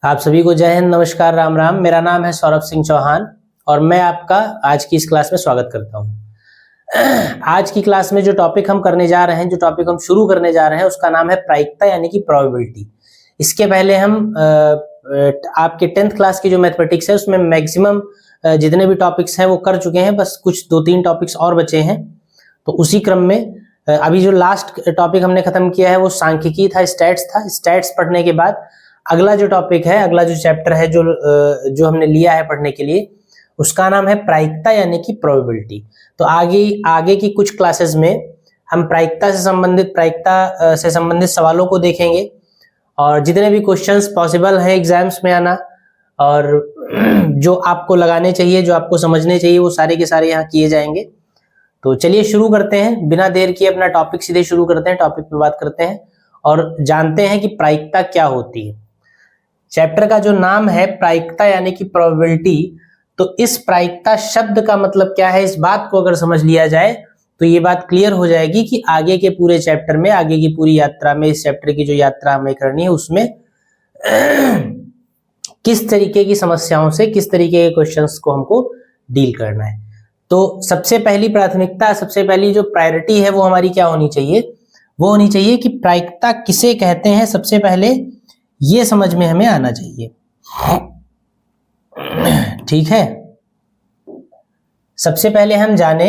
आप सभी को जय हिंद, नमस्कार, राम राम। मेरा नाम है सौरभ सिंह चौहान और मैं आपका आज की इस क्लास में स्वागत करता हूं। आज की क्लास में जो टॉपिक हम करने जा रहे हैं, जो टॉपिक हम शुरू करने जा रहे हैं, उसका नाम है प्रायिकता यानी कि प्रोबेबिलिटी। इसके पहले हम आपके 10th क्लास की जो मैथमेटिक्स है उसमें मैक्सिमम जितने भी टॉपिक्स हैं वो कर चुके हैं, बस कुछ 2-3 टॉपिक्स और बचे हैं। तो उसी क्रम में अभी जो लास्ट टॉपिक हमने खत्म किया है वो सांख्यिकी था, स्टैट्स था। स्टैट्स पढ़ने के बाद अगला जो टॉपिक है, अगला जो चैप्टर है जो हमने लिया है पढ़ने के लिए, उसका नाम है प्रायिकता यानी कि प्रोबेबिलिटी। तो आगे की कुछ क्लासेस में हम प्रायिकता से संबंधित सवालों को देखेंगे और जितने भी क्वेश्चंस पॉसिबल हैं एग्जाम्स में आना और जो आपको लगाने चाहिए, जो आपको समझने चाहिए, वो सारे के सारे यहाँ किए जाएंगे। तो चलिए शुरू करते हैं, बिना देर किए अपना टॉपिक सीधे शुरू करते हैं। टॉपिक पे बात करते हैं और जानते हैं कि प्रायिकता क्या होती है। चैप्टर का जो नाम है प्रायिकता यानी कि प्रोबेबिलिटी, तो इस प्रायिकता शब्द का मतलब क्या है, इस बात को अगर समझ लिया जाए तो ये बात क्लियर हो जाएगी कि आगे के पूरे चैप्टर में, आगे की पूरी यात्रा में, इस चैप्टर की जो यात्रा हमें करनी है उसमें किस तरीके की समस्याओं से, किस तरीके के क्वेश्चंस को हमको डील करना है। तो सबसे पहली प्राथमिकता, सबसे पहली जो प्रायोरिटी है वो हमारी क्या होनी चाहिए, वो होनी चाहिए कि प्रायिकता किसे कहते हैं। सबसे पहले ये समझ में हमें आना चाहिए, ठीक है। सबसे पहले हम जाने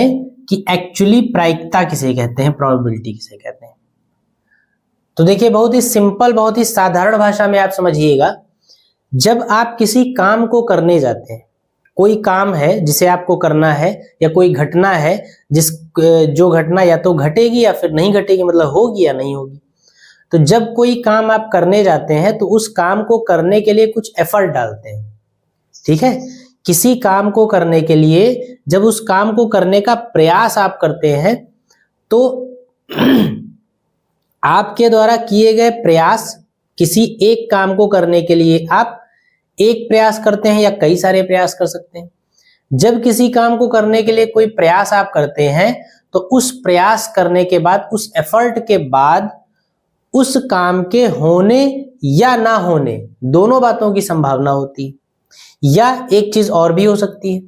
कि एक्चुअली प्रायिकता किसे कहते हैं, प्रोबेबिलिटी किसे कहते हैं। तो देखिए, बहुत ही सिंपल, बहुत ही साधारण भाषा में आप समझिएगा। जब आप किसी काम को करने जाते हैं, कोई काम है जिसे आपको करना है या कोई घटना है जो घटना या तो घटेगी या फिर नहीं घटेगी, मतलब होगी या नहीं होगी। तो जब कोई काम आप करने जाते हैं तो उस काम को करने के लिए कुछ एफर्ट डालते हैं, ठीक है। किसी काम को करने के लिए जब उस काम को करने का प्रयास आप करते हैं तो आपके द्वारा किए गए प्रयास, किसी एक काम को करने के लिए आप एक प्रयास करते हैं या कई सारे प्रयास कर सकते हैं। जब किसी काम को करने के लिए कोई प्रयास आप करते हैं तो उस प्रयास करने के बाद, उस एफर्ट के बाद, उस काम के होने या ना होने, दोनों बातों की संभावना होती है। या एक चीज और भी हो सकती है,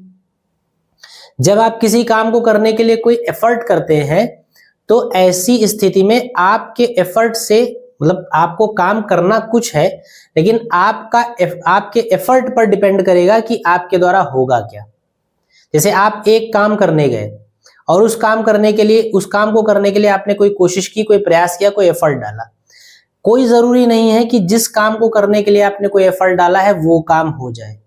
जब आप किसी काम को करने के लिए कोई एफर्ट करते हैं तो ऐसी स्थिति में आपके एफर्ट से, मतलब आपको काम करना कुछ है लेकिन आपके एफर्ट पर डिपेंड करेगा कि आपके द्वारा होगा क्या। जैसे आप एक काम करने गए और उस काम को करने के लिए आपने कोई कोशिश की, कोई प्रयास किया, कोई एफर्ट डाला। कोई जरूरी नहीं है कि जिस काम को करने के लिए आपने कोई एफर्ट डाला है वो काम हो जाए,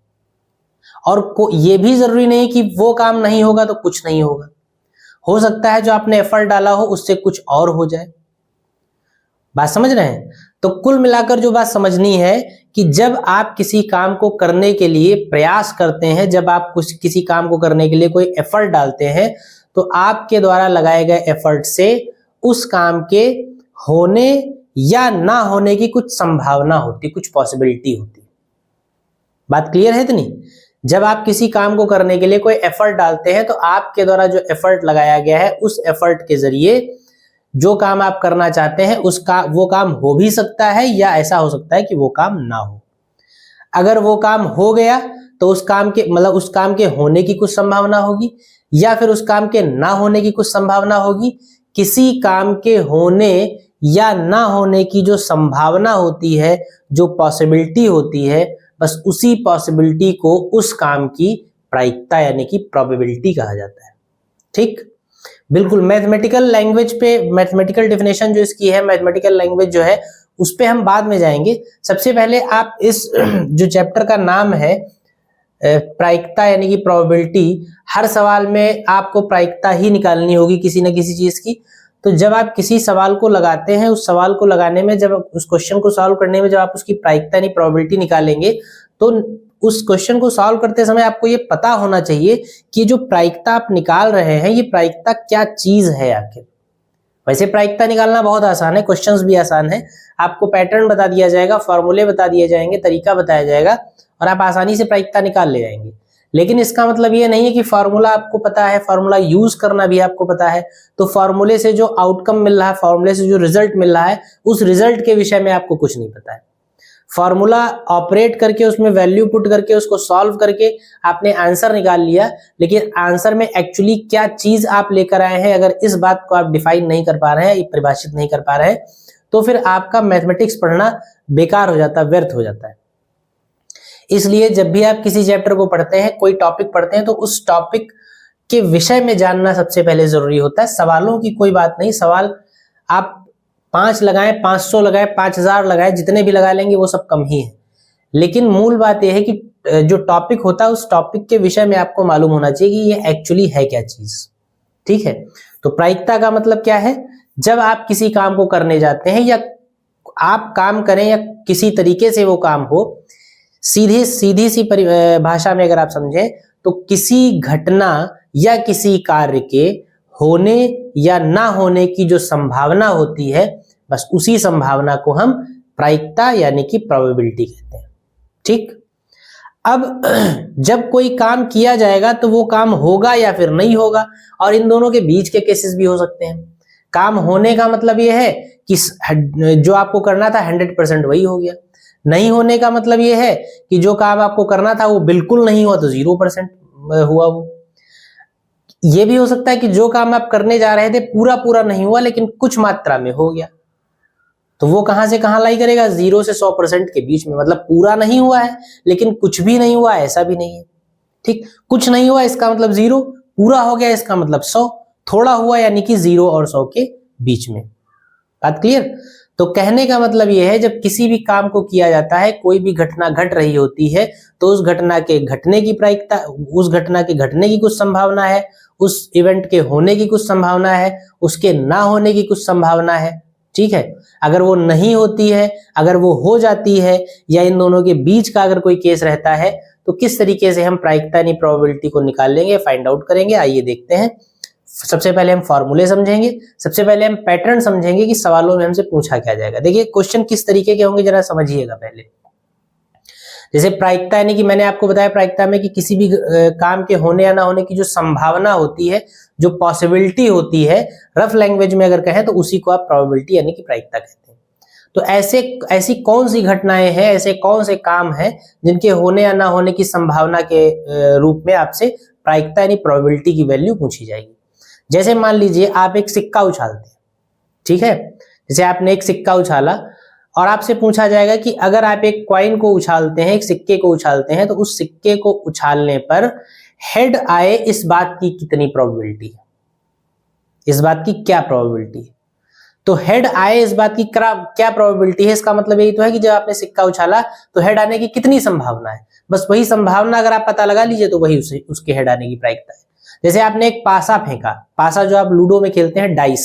और ये भी जरूरी नहीं कि वो काम नहीं होगा तो कुछ नहीं होगा। हो सकता है जो आपने एफर्ट डाला हो उससे कुछ और हो जाए। बात समझ रहे हैं? तो कुल मिलाकर जो बात समझनी है कि जब आप किसी काम को करने के लिए प्रयास करते हैं, जब आप किसी काम को करने के लिए कोई एफर्ट डालते हैं तो आपके द्वारा लगाए गए एफर्ट से उस काम के होने या ना होने की कुछ संभावना होती, कुछ पॉसिबिलिटी होती। बात क्लियर है इतनी? जब आप किसी काम को करने के लिए कोई एफर्ट डालते हैं तो आपके द्वारा जो एफर्ट लगाया गया है, उस एफर्ट के जरिए जो काम आप करना चाहते हैं वो काम हो भी सकता है या ऐसा हो सकता है कि वो काम ना हो। अगर वो काम हो गया तो उस काम के होने की कुछ संभावना होगी या फिर उस काम के ना होने की कुछ संभावना होगी। किसी काम के होने या ना होने की जो संभावना होती है, जो पॉसिबिलिटी होती है, बस उसी पॉसिबिलिटी को उस काम की प्रायिकता यानी कि प्रोबेबिलिटी कहा जाता है, ठीक। बिल्कुल मैथमेटिकल लैंग्वेज पे, मैथमेटिकल डेफिनेशन जो इसकी है, मैथमेटिकल लैंग्वेज जो है उस पे हम बाद में जाएंगे। सबसे पहले आप इस जो चैप्टर का नाम है प्रायिकता यानी कि प्रोबेबिलिटी, हर सवाल में आपको प्रायिकता ही निकालनी होगी किसी न किसी चीज की। तो जब आप किसी सवाल को लगाते हैं, उस सवाल को लगाने में, जब उस क्वेश्चन को सॉल्व करने में जब आप उसकी प्रायिकता यानी प्रोबेबिलिटी निकालेंगे तो उस क्वेश्चन को सॉल्व करते समय आपको ये पता होना चाहिए कि जो प्रायिकता आप निकाल रहे हैं, ये प्रायिकता क्या चीज है आखिर। वैसे प्रायिकता निकालना बहुत आसान है, क्वेश्चंस भी आसान है। आपको पैटर्न बता दिया जाएगा, फॉर्मूले बता दिए जाएंगे, तरीका बताया जाएगा और आप आसानी से प्रायिकता निकाल ले जाएंगे। लेकिन इसका मतलब ये नहीं है कि फॉर्मूला आपको पता है, फॉर्मूला यूज करना भी आपको पता है, तो फॉर्मूले से जो आउटकम मिल रहा है, फॉर्मूले से जो रिजल्ट मिल रहा है, उस रिजल्ट के विषय में आपको कुछ नहीं पता है। फॉर्मूला ऑपरेट करके उसमें वैल्यू पुट करके उसको सॉल्व करके आपने आंसर निकाल लिया, लेकिन आंसर में एक्चुअली क्या चीज आप लेकर आए हैं, अगर इस बात को आप डिफाइन नहीं कर पा रहे हैं, परिभाषित नहीं कर पा रहे हैं, तो फिर आपका मैथमेटिक्स पढ़ना बेकार हो जाता है, व्यर्थ हो जाता है। इसलिए जब भी आप किसी चैप्टर को पढ़ते हैं, कोई टॉपिक पढ़ते हैं, तो उस टॉपिक के विषय में जानना सबसे पहले जरूरी होता है। सवालों की कोई बात नहीं, सवाल आप 5 लगाएं, 500 लगाएं, 5000 लगाएं, जितने भी लगा लेंगे वो सब कम ही है, लेकिन मूल बात यह है कि जो टॉपिक होता है उस टॉपिक के विषय में आपको मालूम होना चाहिए कि ये एक्चुअली है क्या चीज। ठीक है, तो प्रायिकता का मतलब क्या है? जब आप किसी काम को करने जाते हैं, या आप काम करें या किसी तरीके से वो काम हो, सीधी सी भाषा में अगर आप समझें तो किसी घटना या किसी कार्य के होने या ना होने की जो संभावना होती है, बस उसी संभावना को हम प्रायिकता यानी कि प्रोबेबिलिटी कहते हैं। ठीक, अब जब कोई काम किया जाएगा तो वो काम होगा या फिर नहीं होगा, और इन दोनों के बीच के केसेस भी हो सकते हैं। काम होने का मतलब ये है कि जो आपको करना था 100% वही हो गया। नहीं होने का मतलब ये है कि जो काम आपको करना था वो बिल्कुल नहीं हुआ, तो 0% हुआ। वो ये भी हो सकता है कि जो काम आप करने जा रहे थे पूरा नहीं हुआ, लेकिन कुछ मात्रा में हो गया, तो वो कहां से कहां लाई करेगा? 0 से 100% के बीच में। मतलब पूरा नहीं हुआ है लेकिन कुछ भी नहीं हुआ, ऐसा भी नहीं है। ठीक, कुछ नहीं हुआ इसका मतलब 0, पूरा हो गया इसका मतलब 100, थोड़ा हुआ यानी कि 0 और 100 के बीच में। बात क्लियर? तो कहने का मतलब यह है, जब किसी भी काम को किया जाता है, कोई भी घटना घट रही होती है, तो उस घटना के घटने की प्रायिकता, उस घटना के घटने की कुछ संभावना है, उस इवेंट के होने की कुछ संभावना है, उसके ना होने की कुछ संभावना है। ठीक है, अगर वो नहीं होती है, अगर वो हो जाती है, या इन दोनों के बीच का अगर कोई केस रहता है, तो किस तरीके से हम प्रायिकता यानी प्रोबेबिलिटी को निकाल लेंगे, फाइंड आउट करेंगे। आइए देखते हैं। सबसे पहले हम फॉर्मूले समझेंगे, सबसे पहले हम पैटर्न समझेंगे कि सवालों में हमसे पूछा क्या जाएगा। देखिए क्वेश्चन किस तरीके के होंगे जरा समझिएगा पहले। जैसे प्रायिकता यानी कि मैंने आपको बताया प्रायिकता में कि किसी भी काम के होने या ना होने की जो संभावना होती है, जो पॉसिबिलिटी होती है, रफ लैंग्वेज में अगर कहें तो उसी को आप प्रोबेबिलिटी यानी कि प्रायिकता कहते हैं। तो ऐसी कौन सी घटनाएं हैं, ऐसे कौन से काम हैं जिनके होने या ना होने की संभावना के रूप में आपसे प्रायिकता यानी प्रोबेबिलिटी की वैल्यू पूछी जाएगी। जैसे मान लीजिए आप एक सिक्का उछालते हैं, ठीक है, जैसे आपने एक सिक्का उछाला और आपसे पूछा जाएगा कि अगर आप एक कॉइन को उछालते हैं, एक सिक्के को उछालते हैं, तो उस सिक्के को उछालने पर हेड आए, इस बात की कितनी प्रोबेबिलिटी है? इस बात की क्या प्रोबेबिलिटी है? तो हेड आए इस बात की क्या प्रोबेबिलिटी है? इसका मतलब यही तो है कि जब आपने सिक्का उछाला तो हेड आने की कितनी संभावना है। बस वही संभावना अगर आप पता लगा लीजिए तो वही उसके हेड आने की प्रायिकता है। जैसे आपने एक पासा फेंका, पासा जो आप लूडो में खेलते हैं, डाइस,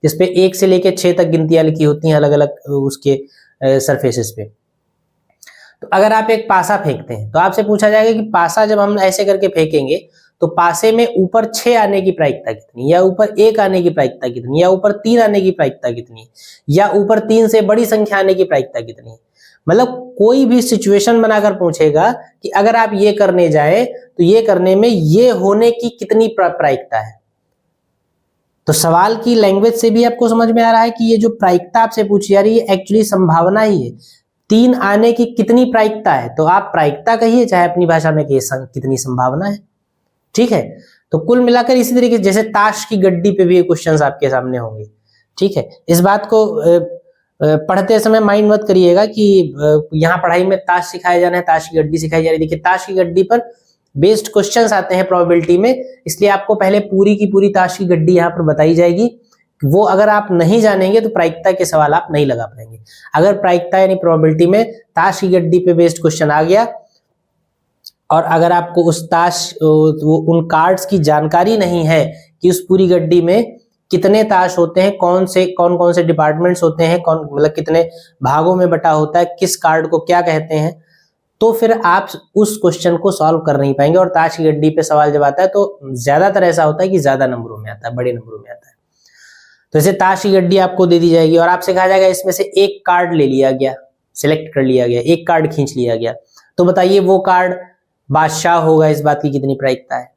जिसपे 1 से लेकर 6 तक गिनतियां लिखी होती हैं अलग अलग उसके सरफेसेस पे। तो अगर आप एक पासा फेंकते हैं तो आपसे पूछा जाएगा कि पासा जब हम ऐसे करके फेंकेंगे तो पासे में ऊपर 6 आने की प्रायिकता कितनी, या ऊपर 1 आने की प्रायिकता कितनी, या ऊपर 3 आने की प्रायिकता कितनी, या ऊपर 3 से बड़ी संख्या आने की प्रायिकता कितनी है। मतलब कोई भी सिचुएशन बनाकर पूछेगा कि अगर आप ये करने जाए तो ये करने में ये होने की कितनी प्रायिकता है। तो सवाल की लैंग्वेज से भी आपको समझ में आ रहा है कि ये जो प्रायिकता आपसे पूछी जा रही है एक्चुअली संभावना ही है। 3 आने की कितनी प्रायिकता है, तो आप प्रायिकता कहिए चाहे अपनी भाषा में कहिए कितनी संभावना है। ठीक है, तो कुल मिलाकर इसी तरीके जैसे ताश की गड्डी पे भी क्वेश्चंस आपके सामने होंगे। ठीक है, इस बात को पढ़ते समय माइंड मत करिएगा कि यहाँ पढ़ाई में ताश सिखाया जाना है, ताश की गड्डी सिखाई जा रही है। देखिए ताश की गड्डी पर बेस्ड क्वेश्चंस आते हैं प्रोबेबिलिटी में, इसलिए आपको पहले पूरी की पूरी ताश की गड्डी यहाँ पर बताई जाएगी। वो अगर आप नहीं जानेंगे तो प्रायिकता के सवाल आप नहीं लगा पाएंगे। अगर प्रायिकता यानी प्रोबेबिलिटी में ताश की गड्डी पे बेस्ड क्वेश्चन आ गया और अगर आपको उस उन कार्ड्स की जानकारी नहीं है कि उस पूरी गड्डी में कितने ताश होते हैं, कौन कौन से डिपार्टमेंट्स होते हैं, मतलब कितने भागों में बटा होता है, किस कार्ड को क्या कहते हैं, तो फिर आप उस क्वेश्चन को सॉल्व कर नहीं पाएंगे। और ताश की गड्डी पे सवाल जब आता है तो ज्यादातर ऐसा होता है कि ज्यादा नंबरों में आता है, बड़े नंबरों में आता है। तो जैसे ताश की गड्डी आपको दे दी जाएगी और आपसे कहा जाएगा इसमें से एक कार्ड ले लिया गया, सिलेक्ट कर लिया गया, एक कार्ड खींच लिया गया, तो बताइए वो कार्ड बादशाह होगा, इस बात की कितनी प्रायिकता है।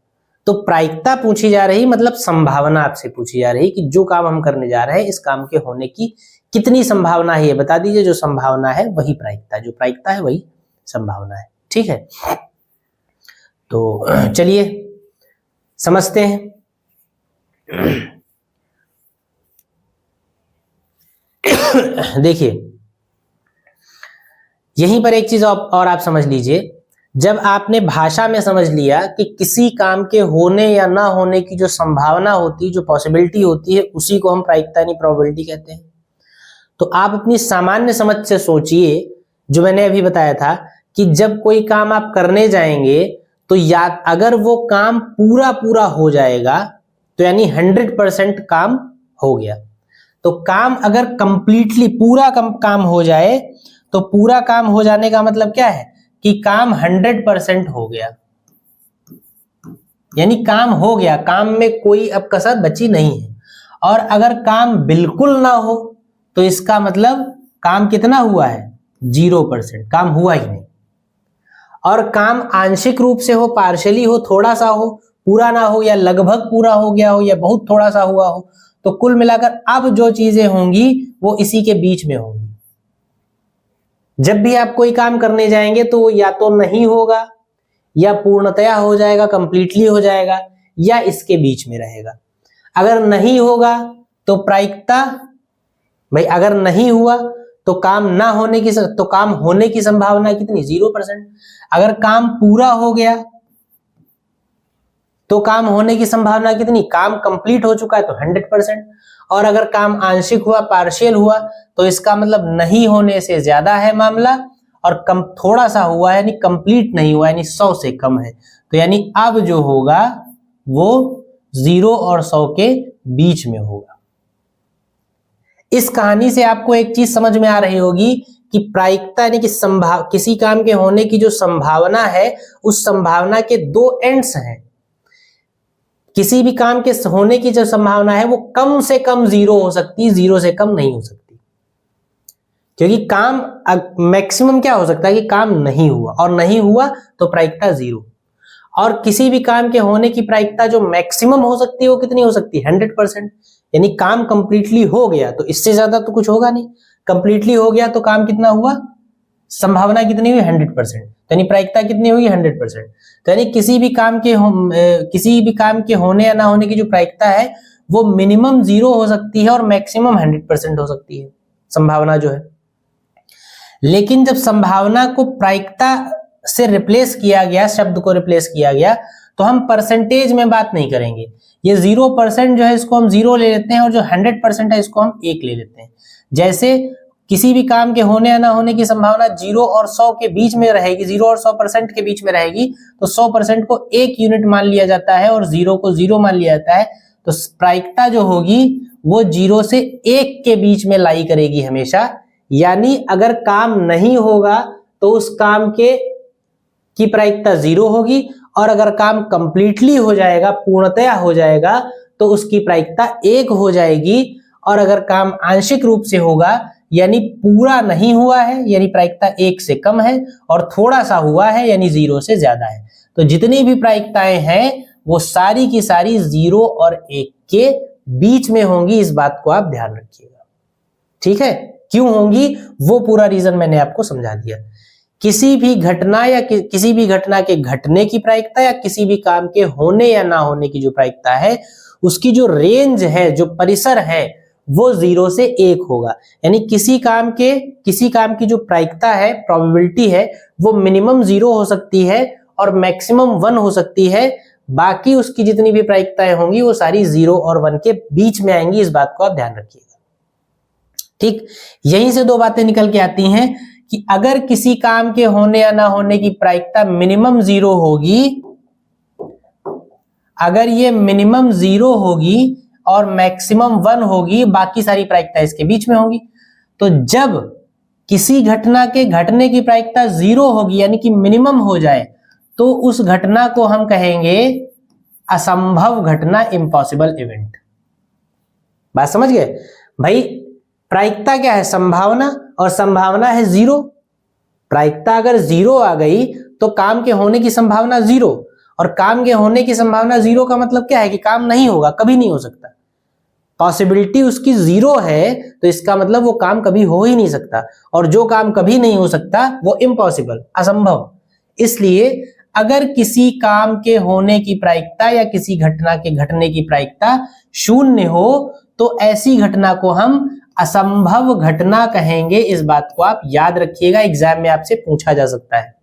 तो प्रायिकता पूछी जा रही मतलब संभावना आपसे पूछी जा रही कि जो काम हम करने जा रहे हैं इस काम के होने की कितनी संभावना है, ये बता दीजिए। जो संभावना है वही प्रायिकता, जो प्रायिकता है वही संभावना है। ठीक है, तो चलिए समझते हैं। देखिए यहीं पर एक चीज और आप समझ लीजिए, जब आपने भाषा में समझ लिया कि किसी काम के होने या ना होने की जो संभावना होती है, जो पॉसिबिलिटी होती है, उसी को हम प्रायिकता यानी प्रोबेबिलिटी कहते हैं। तो आप अपनी सामान्य समझ से सोचिए, जो मैंने अभी बताया था कि जब कोई काम आप करने जाएंगे तो या अगर वो काम पूरा हो जाएगा तो यानी 100% काम हो गया। तो काम अगर कंप्लीटली पूरा काम हो जाए तो पूरा काम हो जाने का मतलब क्या है कि काम 100% हो गया, यानी काम हो गया, काम में कोई अब कसर बची नहीं है। और अगर काम बिल्कुल ना हो तो इसका मतलब काम कितना हुआ है, 0%, काम हुआ ही नहीं। और काम आंशिक रूप से हो, पार्शियली हो, थोड़ा सा हो, पूरा ना हो, या लगभग पूरा हो गया हो, या बहुत थोड़ा सा हुआ हो, तो कुल मिलाकर अब जो चीजें होंगी वो इसी के बीच में होंगी। जब भी आप कोई काम करने जाएंगे तो या तो नहीं होगा, या पूर्णतया हो जाएगा, कंप्लीटली हो जाएगा, या इसके बीच में रहेगा। अगर नहीं होगा तो प्रायिकता, भाई अगर नहीं हुआ तो काम ना होने की, तो काम होने की संभावना कितनी, 0%। अगर काम पूरा हो गया तो काम होने की संभावना कितनी, काम कंप्लीट हो चुका है तो 100%। और अगर काम आंशिक हुआ, पार्शियल हुआ, तो इसका मतलब नहीं होने से ज्यादा है मामला, और कम थोड़ा सा हुआ है यानी कंप्लीट नहीं हुआ, यानी 100 से कम है। तो यानी अब जो होगा वो 0 और 100 के बीच में होगा। इस कहानी से आपको एक चीज समझ में आ रही होगी कि प्रायिकता यानी कि किसी काम के होने की जो संभावना है, उस संभावना के दो एंड्स हैं। किसी भी काम के होने की जो संभावना है वो कम से कम 0 हो सकती है, 0 से कम नहीं हो सकती। क्योंकि काम मैक्सिमम क्या हो सकता है कि काम नहीं हुआ, और नहीं हुआ तो प्रायिकता 0। और किसी भी काम के होने की प्रायिकता जो मैक्सिमम हो सकती है वो कितनी हो सकती है, 100%। यानी काम कंप्लीटली हो गया तो इससे ज्यादा तो कुछ होगा नहीं, कंप्लीटली हो गया तो काम कितना हुआ, संभावना कितनी हुई, 100%। यानी प्रायिकता कितनी हुई, 100%। तो यानी किसी भी काम के होने या ना होने की जो प्रायिकता है वो मिनिमम 0 हो सकती है और मैक्सिमम 100% हो सकती है, संभावना जो है। लेकिन जब संभावना को प्रायिकता से रिप्लेस किया गया, शब्द को रिप्लेस किया गया, तो हम परसेंटेज में बात नहीं करेंगे। ये 0% जो है इसको हम 0 ले लेते हैं, और जो 100% है इसको हम 1 ले लेते हैं। जैसे किसी भी काम के होने या ना होने की संभावना 0 और 100 के बीच में रहेगी, 0 और 100% के बीच में रहेगी, तो 100% को 1 यूनिट मान लिया जाता है और 0 को 0 मान लिया जाता है। तो प्रायिकता जो होगी वो 0 से 1 के बीच में लाई करेगी हमेशा। यानी अगर काम नहीं होगा तो उस काम की प्रायिकता 0 होगी, और अगर काम कंप्लीटली हो जाएगा, पूर्णतया हो जाएगा, तो उसकी प्रायिकता 1 हो जाएगी। और अगर काम आंशिक रूप से होगा यानी पूरा नहीं हुआ है यानी प्रायिकता 1 से कम है, और थोड़ा सा हुआ है यानी 0 से ज्यादा है। तो जितनी भी प्रायिकताएं हैं वो सारी की सारी 0 और 1 के बीच में होंगी। इस बात को आप ध्यान रखिएगा, ठीक है। क्यों होंगी वो पूरा रीजन मैंने आपको समझा दिया। किसी भी घटना या किसी भी घटना के घटने की प्रायिकता, या किसी भी काम के होने या ना होने की जो प्रायिकता है, उसकी जो रेंज है, जो परिसर है, वो 0 से 1 होगा। यानी किसी काम की जो प्रायिकता है, प्रोबेबिलिटी है, वो मिनिमम 0 हो सकती है और मैक्सिमम 1 हो सकती है। बाकी उसकी जितनी भी प्रायिकताएं होंगी वो सारी 0 और 1 के बीच में आएंगी। इस बात को आप ध्यान रखिएगा, ठीक। यहीं से दो बातें निकल के आती हैं कि अगर किसी काम के होने या ना होने की प्रायिकता मिनिमम 0 होगी, अगर ये मिनिमम 0 होगी और मैक्सिमम 1 होगी, बाकी सारी प्रायिकता इसके बीच में होगी। तो जब किसी घटना के घटने की प्रायिकता 0 होगी यानी कि मिनिमम हो जाए, तो उस घटना को हम कहेंगे असंभव घटना, इम्पॉसिबल इवेंट। बात समझ गए भाई। प्रायिकता क्या है, संभावना, और संभावना है 0। प्रायिकता अगर 0 आ गई तो काम के होने की संभावना 0, और काम के होने की संभावना जीरो का मतलब क्या है कि काम नहीं होगा, कभी नहीं हो सकता। पॉसिबिलिटी उसकी जीरो है तो इसका मतलब वो काम कभी हो ही नहीं सकता, और जो काम कभी नहीं हो सकता वो इम्पॉसिबल, असंभव। इसलिए अगर किसी काम के होने की प्रायिकता या किसी घटना के घटने की प्रायिकता शून्य हो तो ऐसी घटना को हम असंभव घटना कहेंगे। इस बात को आप याद रखिएगा, एग्जाम में आपसे पूछा जा सकता है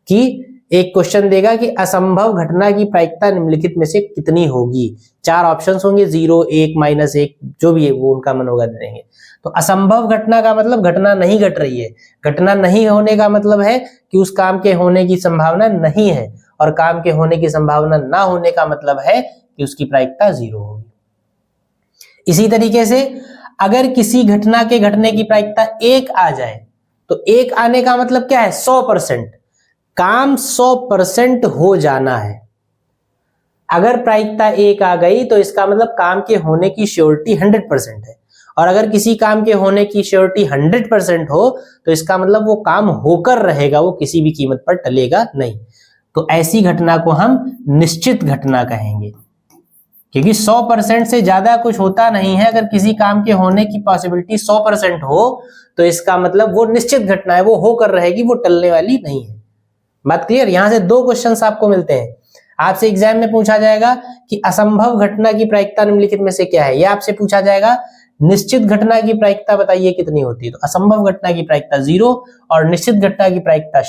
कि एक क्वेश्चन देगा कि असंभव घटना की प्रायिकता निम्नलिखित में से कितनी होगी। 4 ऑप्शंस होंगे, 0, 1, -1, जो भी है वो उनका मन होगा देंगे। तो असंभव घटना का मतलब घटना नहीं घट रही है, घटना नहीं होने का मतलब है कि उस काम के होने की संभावना नहीं है, और काम के होने की संभावना ना होने का मतलब है कि उसकी प्रायिकता 0 होगी। इसी तरीके से अगर किसी घटना के घटने की प्रायिकता 1 आ जाए तो 1 आने का मतलब क्या है, 100%। काम 100% हो जाना है। अगर प्रायिकता 1 आ गई तो इसका मतलब काम के होने की श्योरिटी 100% है, और अगर किसी काम के होने की श्योरिटी 100% हो तो इसका मतलब वो काम होकर रहेगा, वो किसी भी कीमत पर टलेगा नहीं। तो ऐसी घटना को हम निश्चित घटना कहेंगे, क्योंकि 100% से ज्यादा कुछ होता नहीं है। अगर किसी काम के होने की पॉसिबिलिटी 100% हो तो इसका मतलब वो निश्चित घटना है, वो होकर रहेगी, वो टलने वाली नहीं है। बात क्लियर? यहां से 2 क्वेश्चंस आपको मिलते हैं। आपसे एग्जाम में पूछा जाएगा कि असंभव घटना की प्रायिकता निम्नलिखित में से क्या है, या आपसे पूछा जाएगा निश्चित घटना की प्रायिकता बताइए कितनी होती है। तो असंभव घटना की प्रायिकता 0 और निश्चित घटना की प्रायिकता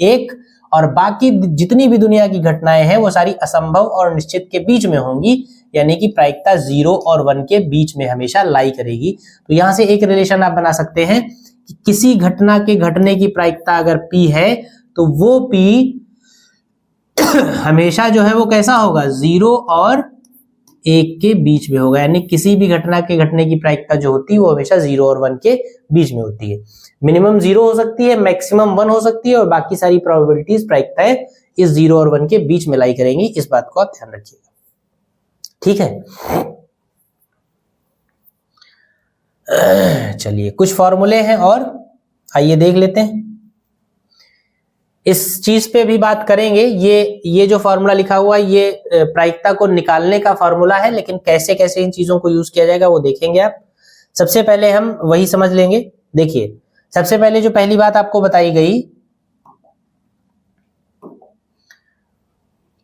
1, और बाकी जितनी भी दुनिया की घटनाएं हैं वो सारी असंभव और निश्चित के बीच में होंगी, यानी कि प्रायिकता 0 और 1 के बीच में हमेशा लाई करेगी। तो यहां से एक रिलेशन आप बना सकते हैं कि किसी घटना के घटने की प्रायिकता अगर P है तो वो P हमेशा जो है वो कैसा होगा, 0 और 1 के बीच में होगा। यानी किसी भी घटना के घटने की प्रायिकता जो होती है वो हमेशा 0 और 1 के बीच में होती है। मिनिमम 0 हो सकती है, मैक्सिमम 1 हो सकती है, और बाकी सारी प्रोबेबिलिटीज प्रायिकताएं इस 0 और 1 के बीच में लाई करेंगी। इस बात को आप ध्यान रखिएगा, ठीक है। चलिए कुछ फॉर्मूले हैं और आइए देख लेते हैं। इस चीज पे भी बात करेंगे। ये जो फॉर्मूला लिखा हुआ है ये प्रायिकता को निकालने का फॉर्मूला है, लेकिन कैसे कैसे इन चीजों को यूज किया जाएगा वो देखेंगे आप। सबसे पहले हम वही समझ लेंगे। देखिए सबसे पहले जो पहली बात आपको बताई गई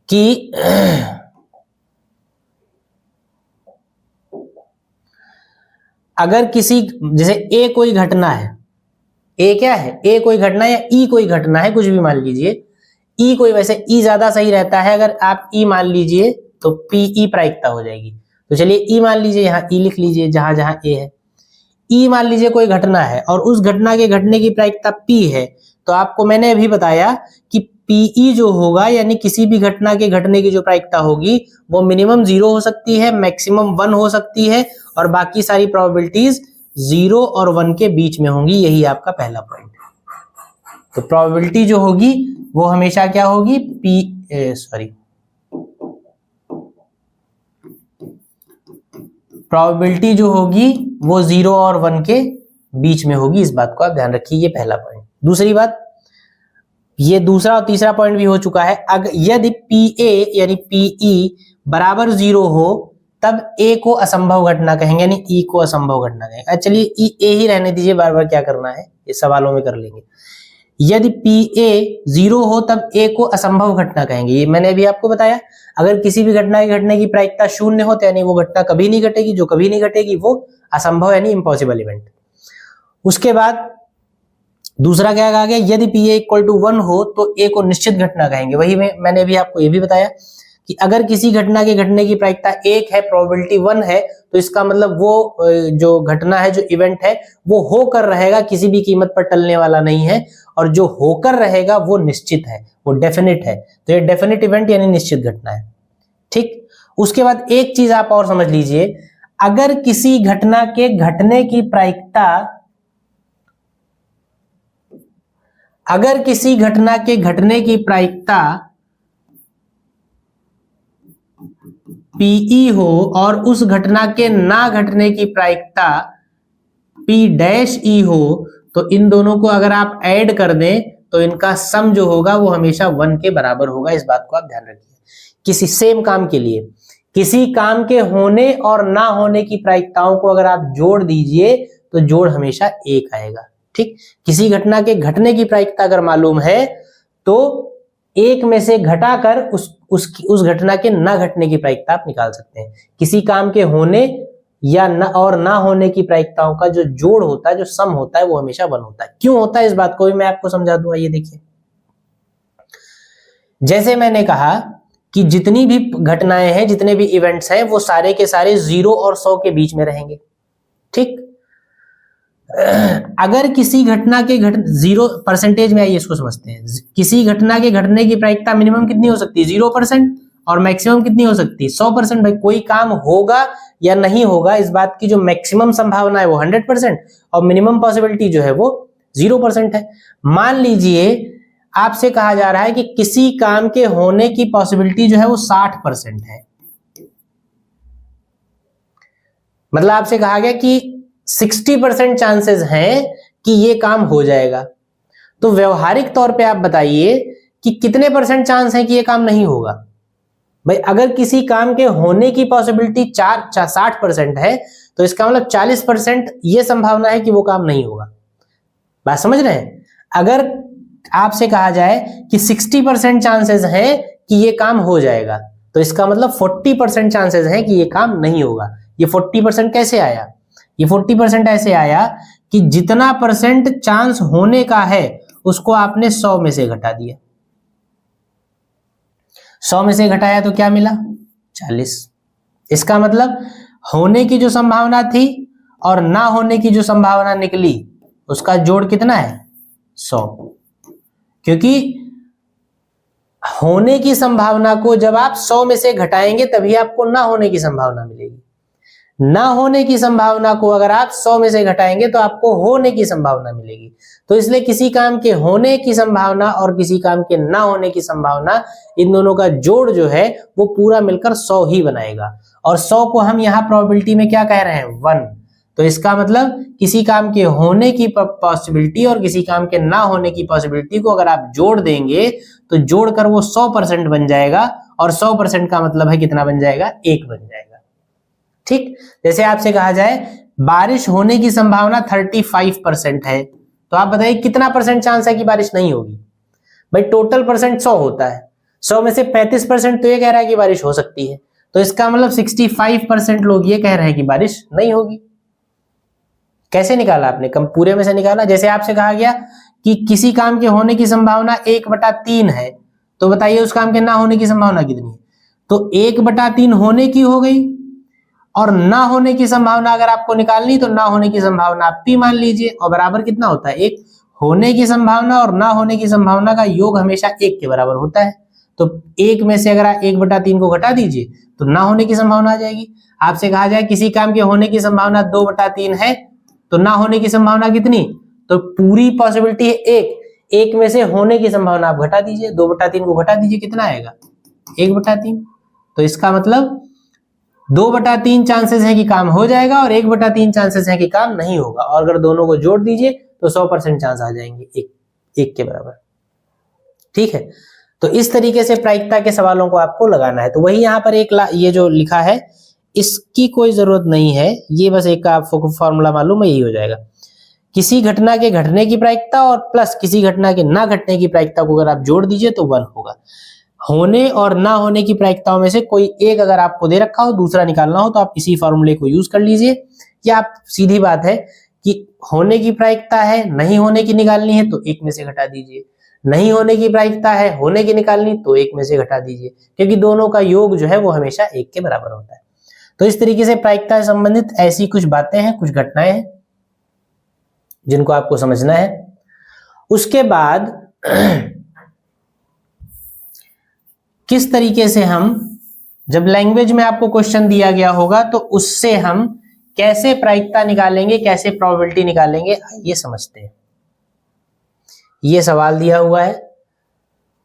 कि अगर किसी, जैसे ए कोई घटना है, ए क्या है, ए कोई घटना या ई कोई घटना है, कुछ भी मान लीजिए। ई कोई, वैसे ई ज्यादा सही रहता है, अगर आप ई मान लीजिए तो पीई प्रायिकता हो जाएगी। तो चलिए ई मान लीजिए, यहाँ ई लिख लीजिए जहां जहां ए है। ई मान लीजिए कोई घटना है और उस घटना के घटने की प्रायिकता पी है, तो आपको मैंने अभी बताया कि पीई जो होगा, यानी किसी भी घटना के घटने की जो प्रायिकता होगी वो मिनिमम 0 हो सकती है, मैक्सिमम 1 हो सकती है, और बाकी सारी प्रोबेबिलिटीज 0 और 1 के बीच में होंगी। यही आपका पहला पॉइंट है। तो प्रोबेबिलिटी जो होगी वो हमेशा क्या होगी, प्रोबेबिलिटी जो होगी वो 0 और 1 के बीच में होगी। इस बात को आप ध्यान रखिए, ये पहला पॉइंट। दूसरी बात, ये दूसरा और तीसरा पॉइंट भी हो चुका है। अगर यदि पीए यानी पीई बराबर 0 हो तब ए को असंभव घटना कहेंगे, यानी ई को असंभव घटना कहेंगे। चलिए ई ए ही रहने दीजिए, बार बार क्या करना है ये सवालों में कर लेंगे। यदि पीए 0 हो तब ए को असंभव घटना कहेंगे। ये मैंने अभी आपको बताया। अगर किसी भी घटना के घटने की प्रायिकता 0 हो तो यानी वो घटना कभी नहीं घटेगी, जो कभी नहीं घटेगी वो असंभव यानी इम्पॉसिबल इवेंट। उसके बाद दूसरा क्या कहा गया, यदि पीए इक्वल टू 1 हो तो ए को निश्चित घटना कहेंगे। वही मैंने अभी आपको ये भी बताया कि अगर किसी घटना के घटने की प्रायिकता 1 है, प्रोबेबिलिटी 1 है, तो इसका मतलब वो जो घटना है, जो इवेंट है वो होकर रहेगा, किसी भी कीमत पर टलने वाला नहीं है, और जो होकर रहेगा वो निश्चित है, वो डेफिनेट है। तो ये डेफिनेट इवेंट यानी निश्चित घटना है, ठीक। उसके बाद एक चीज आप और समझ लीजिए, अगर किसी घटना के घटने की प्रायिकता, अगर किसी घटना के घटने की प्रायिकता पीई हो और उस घटना के ना घटने की प्रायिकता पी डैश ई हो, तो इन दोनों को अगर आप ऐड कर दें तो इनका सम जो होगा वो हमेशा 1 के बराबर होगा। इस बात को आप ध्यान रखिए। किसी सेम काम के लिए किसी काम के होने और ना होने की प्रायिकताओं को अगर आप जोड़ दीजिए तो जोड़ हमेशा 1 आएगा। ठीक, किसी घटना के घटने की प्रायिकता अगर मालूम है तो 1 में से घटाकर उस घटना के ना घटने की प्रायिकता आप निकाल सकते हैं। किसी काम के होने या ना होने की प्रायिकताओं का जो जोड़ होता है, जो सम होता है, वो हमेशा 1 होता है। क्यों होता है इस बात को भी मैं आपको समझा दूंगा। ये देखिए, जैसे मैंने कहा कि जितनी भी घटनाएं हैं, जितने भी इवेंट्स हैं, वो सारे के सारे 0 और 100 के बीच में रहेंगे। ठीक, अगर किसी घटना के 0% में, आइए इसको समझते हैं। किसी घटना के घटने की प्रायिकता मिनिमम कितनी हो सकती है? 0%। और मैक्सिमम कितनी हो सकती है? 100%। भाई कोई काम होगा या नहीं होगा, इस बात की जो मैक्सिमम संभावना है वो 100% और मिनिमम पॉसिबिलिटी जो है वो 0% है। मान लीजिए आपसे कहा जा रहा है कि किसी काम के होने की पॉसिबिलिटी जो है वो 60% है। मतलब आपसे कहा गया कि 60% चांसेस हैं कि ये काम हो जाएगा। तो व्यवहारिक तौर पे आप बताइए कि कितने परसेंट चांस है कि ये काम नहीं होगा। भाई अगर किसी काम के होने की पॉसिबिलिटी 60% है तो इसका मतलब 40% ये संभावना है कि वो काम नहीं होगा। बात समझ रहे हैं? अगर आपसे कहा जाए कि 60% चांसेस हैं कि ये काम हो जाएगा तो इसका मतलब 40% चांसेस हैं कि ये काम नहीं होगा। ये 40% कैसे आया? ये 40% ऐसे आया कि जितना परसेंट चांस होने का है उसको आपने 100 में से घटा दिया। 100 में से घटाया तो क्या मिला? 40। इसका मतलब होने की जो संभावना थी और ना होने की जो संभावना निकली उसका जोड़ कितना है? 100। क्योंकि होने की संभावना को जब आप 100 में से घटाएंगे तभी आपको ना होने की संभावना मिलेगी। ना होने की संभावना को अगर आप 100 में से घटाएंगे तो आपको होने की संभावना मिलेगी। तो इसलिए किसी काम के होने की संभावना और किसी काम के ना होने की संभावना, इन दोनों का जोड़ जो है वो पूरा मिलकर 100 ही बनाएगा। और 100 को हम यहाँ प्रोबेबिलिटी में क्या कह रहे हैं? 1। तो इसका मतलब किसी काम के होने की पॉसिबिलिटी और किसी काम के ना होने की पॉसिबिलिटी को अगर आप जोड़ देंगे तो जोड़कर वो 100% बन जाएगा। और 100% का मतलब है कितना बन जाएगा? 1 बन जाएगा। ठीक, जैसे आपसे कहा जाए बारिश होने की संभावना 35% है तो आप बताइए कितना परसेंट चांस है कि बारिश नहीं होगी? भाई टोटल परसेंट 100 होता है, 100 में से 35% तो ये कह रहा है कि बारिश हो सकती है। तो इसका मतलब 65% लोग ये कह रहे हैं कि बारिश नहीं होगी। कैसे निकाला आपने? कम पूरे में से निकाला। जैसे आपसे कहा गया कि किसी काम के होने की संभावना 1/3 है तो बताइए उस काम के ना होने की संभावना कितनी है? तो 1/3 होने की हो गई और ना होने की संभावना अगर आपको निकालनी तो ना होने की संभावना आप p मान लीजिए और बराबर कितना होता है? 1। होने की संभावना और ना होने की संभावना का योग हमेशा 1 के बराबर होता है। तो 1 में से अगर आप 1/3 को घटा दीजिए तो ना होने की संभावना आ जाएगी। आपसे कहा जाए किसी काम के होने की संभावना 2/3 है तो ना होने की संभावना कितनी? तो पूरी पॉसिबिलिटी है 1। 1 में से होने की संभावना आप घटा दीजिए, 2/3 को घटा दीजिए, कितना आएगा? 1/3। तो इसका मतलब 2/3 चांसेस है कि काम हो जाएगा और 1/3 चांसेस है कि काम नहीं होगा। और अगर दोनों को जोड़ दीजिए तो 100% चांस आ जाएंगे 1 के बराबर। ठीक है, तो इस तरीके से प्रायिकता के सवालों को आपको लगाना है। तो वही यहाँ पर ये जो लिखा है इसकी कोई जरूरत नहीं है, ये बस एक आपको फॉर्मूला मालूम है, यही हो जाएगा। किसी घटना के घटने की प्रायिकता और प्लस किसी घटना के ना घटने की प्रायिकता को अगर आप जोड़ दीजिए तो 1 होगा। होने और ना होने की प्रायिकताओं में से कोई एक अगर आपको दे रखा हो, दूसरा निकालना हो, तो आप इसी फॉर्मूले को यूज कर लीजिए। या आप सीधी बात है कि होने की प्रायिकता है, नहीं होने की निकालनी है तो 1 में से घटा दीजिए, नहीं होने की प्रायिकता है, होने की निकालनी तो 1 में से घटा दीजिए, क्योंकि दोनों का योग जो है वो हमेशा 1 के बराबर होता है। तो इस तरीके से प्रायिकता से संबंधित ऐसी कुछ बातें हैं, कुछ घटनाएं हैं जिनको आपको समझना है। उसके बाद किस तरीके से हम, जब लैंग्वेज में आपको क्वेश्चन दिया गया होगा तो उससे हम कैसे प्रायिकता निकालेंगे, कैसे प्रोबेबिलिटी निकालेंगे, ये समझते हैं। ये सवाल दिया हुआ है।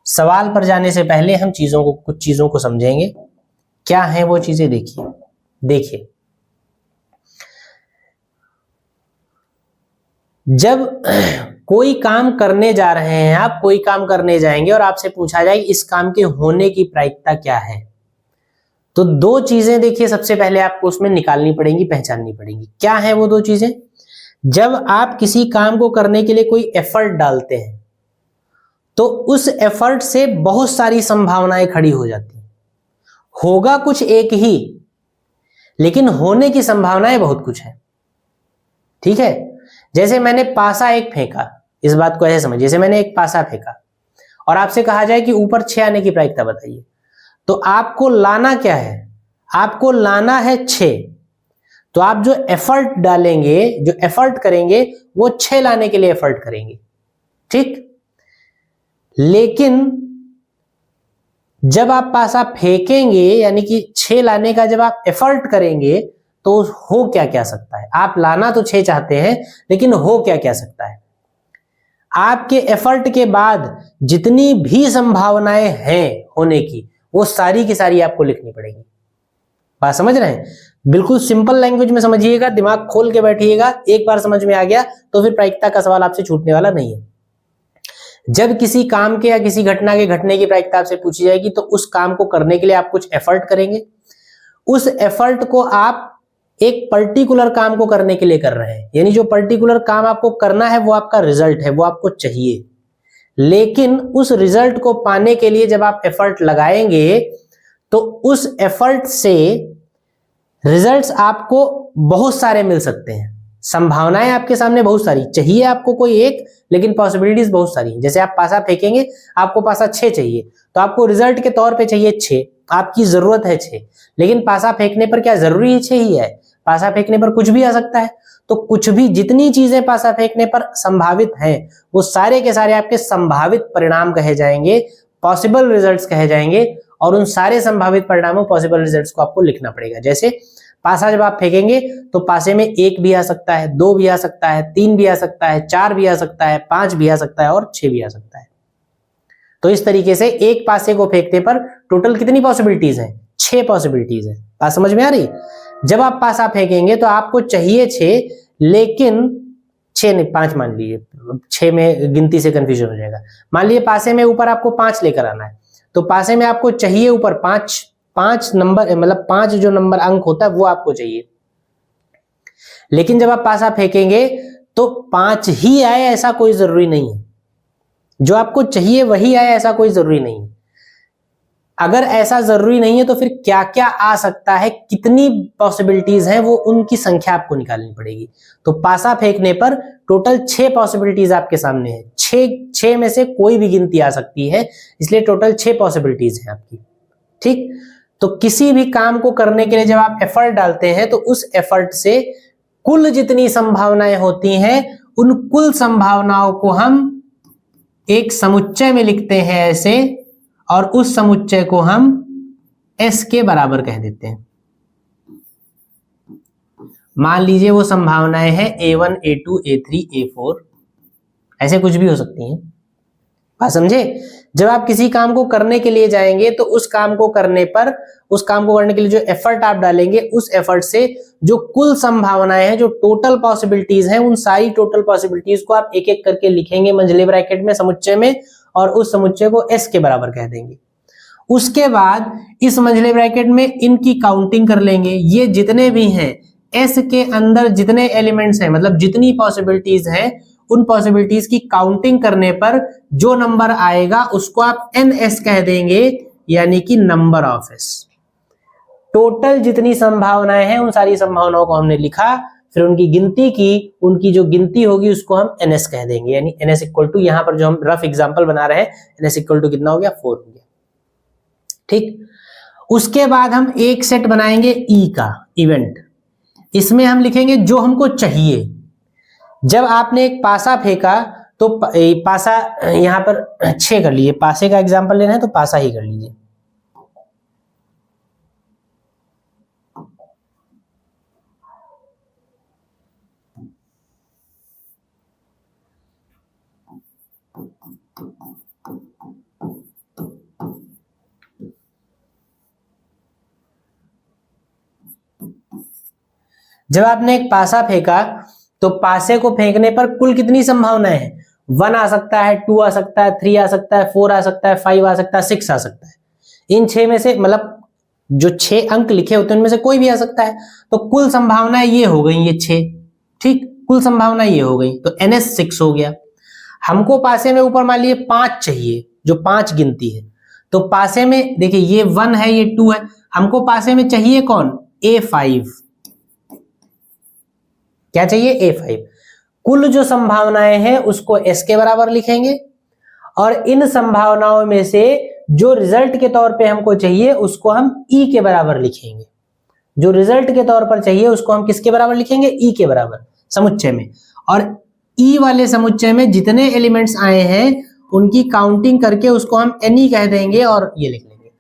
सवाल पर जाने से पहले हम कुछ चीजों को समझेंगे। क्या है वो चीजें? देखिए, जब कोई काम करने जा रहे हैं, आप कोई काम करने जाएंगे और आपसे पूछा जाए इस काम के होने की प्रायिकता क्या है, तो दो चीजें देखिए सबसे पहले आपको उसमें निकालनी पड़ेंगी, पहचाननी पड़ेंगी। क्या है वो दो चीजें? जब आप किसी काम को करने के लिए कोई एफर्ट डालते हैं तो उस एफर्ट से बहुत सारी संभावनाएं खड़ी हो जाती हैं। होगा कुछ एक ही, लेकिन होने की संभावनाएं बहुत कुछ है। ठीक है, जैसे मैंने पासा एक फेंका, इस बात को ऐसे समझिए, जैसे मैंने एक पासा फेंका और आपसे कहा जाए कि ऊपर 6 आने की प्रायिकता बताइए, तो आपको लाना क्या है? आपको लाना है 6। तो आप जो एफर्ट डालेंगे, जो एफर्ट करेंगे, वो 6 लाने के लिए एफर्ट करेंगे। ठीक, लेकिन जब आप पासा फेंकेंगे, यानी कि 6 लाने का जब आप एफर्ट करेंगे, तो हो क्या क्या सकता है? आप लाना तो 6 चाहते हैं, लेकिन हो क्या क्या सकता है? आपके एफर्ट के बाद जितनी भी संभावनाएं हैं होने की, वो सारी की सारी आपको लिखनी पड़ेगी। बात समझ रहे हैं? बिल्कुल सिंपल लैंग्वेज में समझिएगा, दिमाग खोल के बैठिएगा। एक बार समझ में आ गया तो फिर प्रायिकता का सवाल आपसे छूटने वाला नहीं है। जब किसी काम के या किसी घटना के घटने की प्रायिकता आपसे पूछी जाएगी, तो उस काम को करने के लिए आप कुछ एफर्ट करेंगे। उस एफर्ट को आप एक पर्टिकुलर काम को करने के लिए कर रहे हैं, यानी जो पर्टिकुलर काम आपको करना है वो आपका रिजल्ट है, वो आपको चाहिए। लेकिन उस रिजल्ट को पाने के लिए जब आप एफर्ट लगाएंगे, तो उस एफर्ट से रिजल्ट्स आपको बहुत सारे मिल सकते हैं। संभावनाएं आपके सामने बहुत सारी, चाहिए आपको कोई एक, लेकिन पॉसिबिलिटीज बहुत सारी। जैसे आप पासा फेंकेंगे, आपको पासा 6 चाहिए, तो आपको रिजल्ट के तौर पे चाहिए 6, आपकी जरूरत है 6। लेकिन पासा फेंकने पर क्या जरूरी ही 6 ही है? पासा फेंकने पर कुछ भी आ सकता है। तो कुछ भी, जितनी चीजें पासा फेंकने पर संभावित हैं, वो सारे के सारे आपके संभावित परिणाम कहे जाएंगे, पॉसिबल रिजल्ट्स कहे जाएंगे। और उन सारे संभावित परिणामों, पॉसिबल रिजल्ट्स को आपको लिखना पड़ेगा। जैसे पासा जब आप फेंकेंगे, तो पासे में 1 भी आ सकता है, 2 भी आ सकता है, 3 भी आ सकता है, 4 भी आ सकता है, 5 भी आ सकता है और 6 भी आ सकता है। तो इस तरीके से एक पासे को फेंकने पर टोटल कितनी पॉसिबिलिटीज हैं? 6 पॉसिबिलिटीज है। बात समझ में आ रही? जब आप पासा फेंकेंगे तो आपको चाहिए 6, लेकिन 6 नहीं, 5 मान लीजिए, 6 में गिनती से कंफ्यूजन हो जाएगा। मान लीजिए पासे में ऊपर आपको 5 लेकर आना है, तो पासे में आपको चाहिए ऊपर 5 नंबर, मतलब 5 जो नंबर अंक होता है वो आपको चाहिए। लेकिन जब आप पासा फेंकेंगे तो 5 ही आए ऐसा कोई जरूरी नहीं है, जो आपको चाहिए वही आए ऐसा कोई जरूरी नहीं है। अगर ऐसा जरूरी नहीं है तो फिर क्या क्या आ सकता है, कितनी पॉसिबिलिटीज हैं, वो उनकी संख्या आपको निकालनी पड़ेगी। तो पासा फेंकने पर टोटल 6 पॉसिबिलिटीज आपके सामने है। 6 में से कोई भी गिनती आ सकती है, इसलिए टोटल 6 पॉसिबिलिटीज हैं आपकी। ठीक, तो किसी भी काम को करने के लिए जब आप एफर्ट डालते हैं, तो उस एफर्ट से कुल जितनी संभावनाएं होती हैं, उन कुल संभावनाओं को हम एक समुच्चय में लिखते हैं ऐसे, और उस समुच्चय को हम S के बराबर कह देते हैं। मान लीजिए वो संभावनाएं हैं A1, A2, A3, A4, ऐसे कुछ भी हो सकती हैं। बात समझे? जब आप किसी काम को करने के लिए जाएंगे, तो उस काम को करने पर, उस काम को करने के लिए जो एफर्ट आप डालेंगे, उस एफर्ट से जो कुल संभावनाएं हैं, जो टोटल पॉसिबिलिटीज हैं, उन सारी टोटल पॉसिबिलिटीज को आप एक एक करके लिखेंगे मंझले ब्रैकेट में, समुच्चय में, और उस समुच्चय को S के बराबर कह देंगे। उसके बाद इस मंझले ब्रैकेट में इनकी काउंटिंग कर लेंगे। ये जितने भी हैं, S के अंदर जितने एलिमेंट्स हैं, मतलब जितनी पॉसिबिलिटीज हैं, उन पॉसिबिलिटीज की काउंटिंग करने पर जो नंबर आएगा उसको आप NS कह देंगे, यानी कि नंबर ऑफ S। टोटल जितनी संभावनाएं हैं, उन सारी संभावनाओं को हमने लिखा, फिर उनकी गिनती की, उनकी जो गिनती होगी उसको हम NS कह देंगे, यानी NS इक्वल टू, यहां पर जो हम रफ एग्जांपल बना रहे हैं, NS इक्वल टू कितना हो गया? 4 हो गया। ठीक, उसके बाद हम एक सेट बनाएंगे E का, इवेंट। इसमें हम लिखेंगे जो हमको चाहिए। जब आपने एक पासा फेंका, तो पासा यहां पर 6 कर लीजिए, पासे का एग्जांपल लेना है तो पासा ही कर लीजिए। जब आपने एक पासा फेंका, तो पासे को फेंकने पर कुल कितनी संभावनाएं हैं? 1 आ सकता है, 2 आ सकता है, 3 आ सकता है, 4 आ सकता है, 5 आ सकता है, 6 आ सकता है। इन 6 में से मतलब जो 6 अंक लिखे होते हैं उनमें से कोई भी आ सकता है। तो कुल संभावनाएं ये हो गई, ये 6, ठीक, कुल संभावना ये हो गई, तो NS 6 हो गया। हमको पासे में ऊपर मान लीजिए 5 चाहिए, जो 5 गिनती है, तो पासे में देखिए ये 1 है, ये 2 है, हमको पासे में चाहिए कौन, A5। क्या चाहिए, A5। कुल जो संभावनाएं हैं उसको S के बराबर लिखेंगे, और इन संभावनाओं में से जो रिजल्ट के तौर पे हमको चाहिए उसको हम E के बराबर लिखेंगे। जो रिजल्ट के तौर पर चाहिए उसको हम किसके बराबर लिखेंगे, E के बराबर, समुच्चय में। और E वाले समुच्चय में जितने एलिमेंट्स आए हैं उनकी काउंटिंग करके उसको हम NE कह देंगे और ये लिख लेंगे।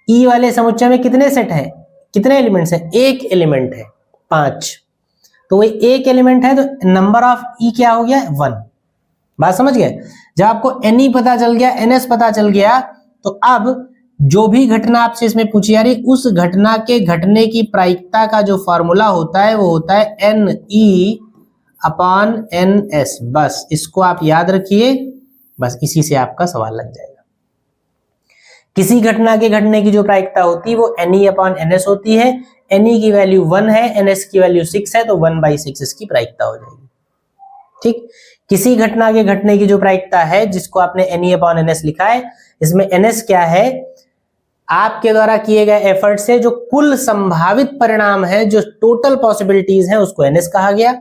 E वाले समुच्चय में कितने सेट हैं, कितने एलिमेंट्स हैं, एक एलिमेंट है, 5, तो वो एक एलिमेंट है, तो नंबर ऑफ E क्या हो गया, 1। बात समझ गए। जब आपको NE पता चल गया, NS पता चल गया, तो अब जो भी घटना आपसे इसमें पूछी जा रही, उस घटना के घटने की प्रायिकता का जो फॉर्मूला होता है वो होता है NE अपॉन NS। बस इसको आप याद रखिए, बस इसी से आपका सवाल लग जाएगा। किसी घटना के घटने की जो प्रायिकता होती है वो NE अपॉन NS होती है। NE की वैल्यू 1 है, NS की वैल्यू 6 है, तो 1/6 इसकी प्रायिकता हो जाएगी, ठीक। किसी घटना के घटने की जो प्रायिकता है जिसको आपने NE अपॉन NS लिखा है, इसमें NS क्या है, आपके द्वारा किए गए एफर्ट से जो कुल संभावित परिणाम है, जो टोटल पॉसिबिलिटीज हैं, उसको NS कहा गया।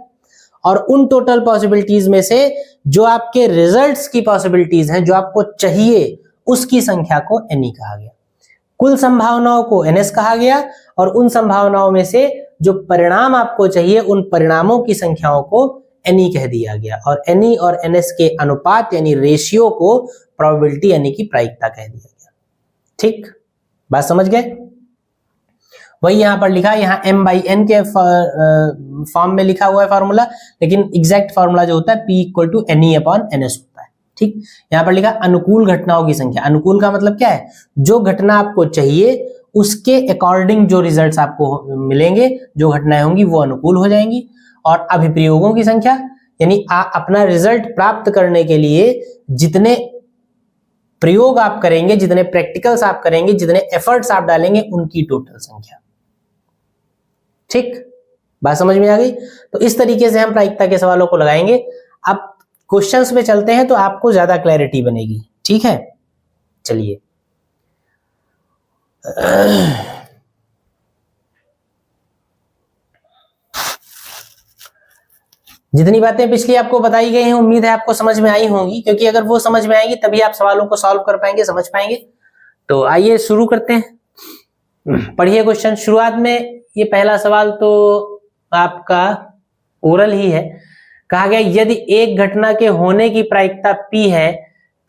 और उन टोटल पॉसिबिलिटीज में से जो आपके रिजल्ट्स की पॉसिबिलिटीज हैं, जो आपको चाहिए, उसकी संख्या को NE कहा गया। कुल संभावनाओं को NS कहा गया, और उन संभावनाओं में से जो परिणाम आपको चाहिए उन परिणामों की संख्याओं को NE कह दिया गया। और NE और NS के अनुपात यानी रेशियो को प्रोबेबिलिटी यानी कि प्रायिकता कह दिया गया, ठीक। बात समझ गए। वही यहां पर लिखा, यहाँ M/N के फॉर्म में लिखा हुआ है फॉर्मूला, लेकिन एग्जैक्ट फॉर्मूला जो होता है P = NE अपॉन NS होता है, ठीक। यहां पर लिखा अनुकूल घटनाओं की संख्या। अनुकूल का मतलब क्या है, जो घटना आपको चाहिए उसके अकॉर्डिंग जो रिजल्ट्स आपको मिलेंगे, जो घटनाएं होंगी वो अनुकूल हो जाएंगी। और अभिप्रयोगों की संख्या यानी अपना रिजल्ट प्राप्त करने के लिए जितने प्रयोग आप करेंगे, जितने प्रैक्टिकल्स आप करेंगे, जितने एफर्ट्स आप डालेंगे, उनकी टोटल संख्या, ठीक। बात समझ में आ गई। तो इस तरीके से हम प्रायिकता के सवालों को लगाएंगे। अब क्वेश्चंस में चलते हैं तो आपको ज्यादा क्लैरिटी बनेगी, ठीक है। चलिए जितनी बातें पिछली आपको बताई गई हैं उम्मीद है आपको समझ में आई होंगी, क्योंकि अगर वो समझ में आएंगी तभी आप सवालों को सॉल्व कर पाएंगे, समझ पाएंगे। तो आइए शुरू करते हैं। पढ़िए क्वेश्चन। शुरुआत में ये पहला सवाल तो आपका ओरल ही है। कहा गया यदि एक घटना के होने की प्रायिकता P है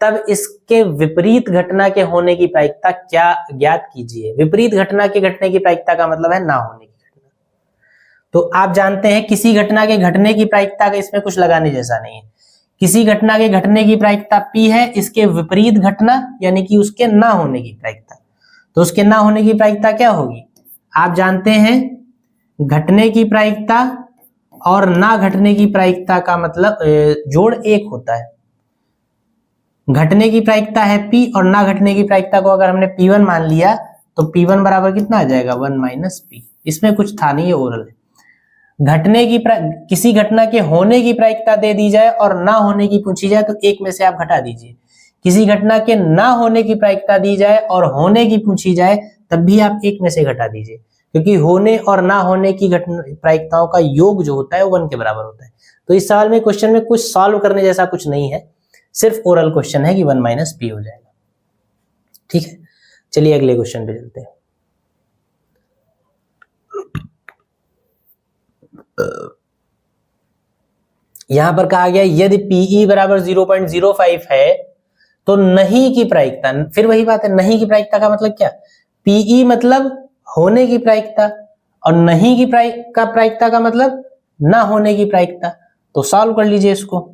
तब इसके विपरीत घटना के होने की प्रायिकता क्या ज्ञात कीजिए। विपरीत घटना के घटने की प्रायिकता का मतलब है ना होने की घटना। तो आप जानते हैं किसी घटना के घटने की प्रायिकता का इसमें कुछ लगाने जैसा नहीं है। किसी घटना के घटने की प्रायिकता P है, इसके विपरीत घटना यानी कि उसके ना होने की प्रायिकता, तो उसके ना होने की प्रायिकता क्या होगी, आप जानते हैं घटने की प्रायिकता और ना घटने की प्रायिकता का मतलब जोड़ 1 होता है। घटने की प्रायिकता है P और ना घटने की प्रायिकता को अगर हमने P1 मान लिया तो P1 बराबर कितना आ जाएगा, 1 - P। इसमें कुछ था नहीं, ये ओरल है। घटने की किसी घटना के होने की प्रायिकता दे दी जाए और ना होने की पूछी जाए तो एक में से आप घटा दीजिए। किसी घटना के ना होने की प्रायिकता दी जाए और होने की पूछी जाए तब भी आप एक में से घटा दीजिए, क्योंकि होने और ना होने की घटना प्रायिकताओं का योग जो होता है वो 1 के बराबर होता है। तो इस सवाल में क्वेश्चन में कुछ सॉल्व करने जैसा कुछ नहीं है, सिर्फ ओरल क्वेश्चन है कि 1 - P हो जाएगा, ठीक है। चलिए अगले क्वेश्चन पे चलते हैं। यहां पर कहा गया यदि Pe बराबर 0.05 है तो नहीं की प्रायिकता, फिर वही बात है, नहीं की प्रायिकता का मतलब क्या, Pe मतलब होने की प्रायिकता और नहीं की प्रायिकता का मतलब ना होने की प्रायिकता। तो सॉल्व कर लीजिए इसको।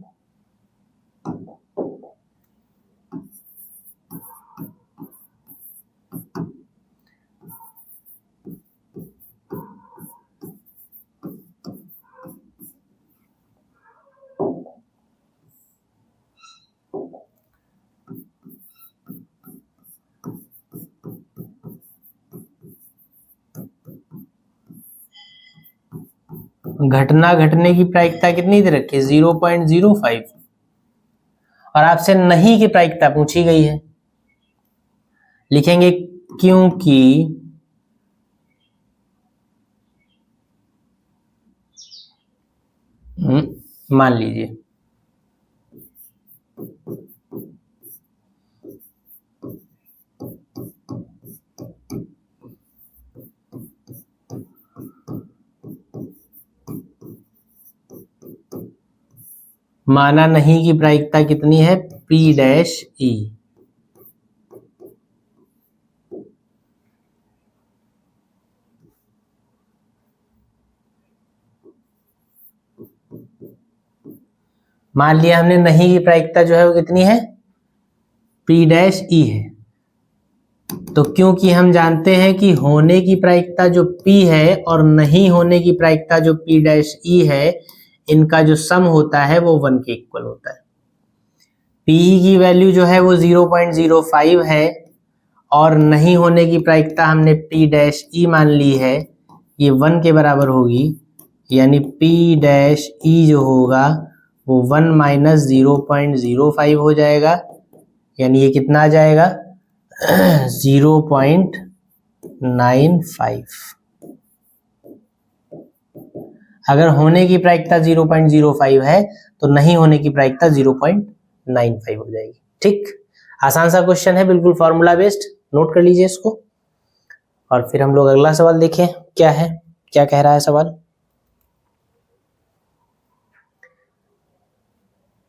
घटना घटने की प्रायिकता कितनी दे रखी है 0.05 और आपसे नहीं की प्रायिकता पूछी गई है। लिखेंगे क्योंकि मान लीजिए माना नहीं की प्रायिकता कितनी है P डैश E। मान लिया हमने नहीं की प्रायिकता जो है वो कितनी है P डैश E है। तो क्योंकि हम जानते हैं कि होने की प्रायिकता जो P है और नहीं होने की प्रायिकता जो P डैश E है, इनका जो सम होता है वो 1 के इक्वल होता है। PE की वैल्यू जो है वो 0.05 है और नहीं होने की प्रायिकता हमने P डैश E मान ली है, ये 1 के बराबर होगी, यानी P डैश E जो होगा वो 1 माइनस 0.05 हो जाएगा, यानी ये कितना आ जाएगा 0.95। अगर होने की प्रायिकता 0.05 है तो नहीं होने की प्रायिकता 0.95 हो जाएगी। ठीक, आसान सा क्वेश्चन है, बिल्कुल फॉर्मूला बेस्ड, नोट कर लीजिए इसको। और फिर हम लोग अगला सवाल देखें क्या है, क्या कह रहा है सवाल।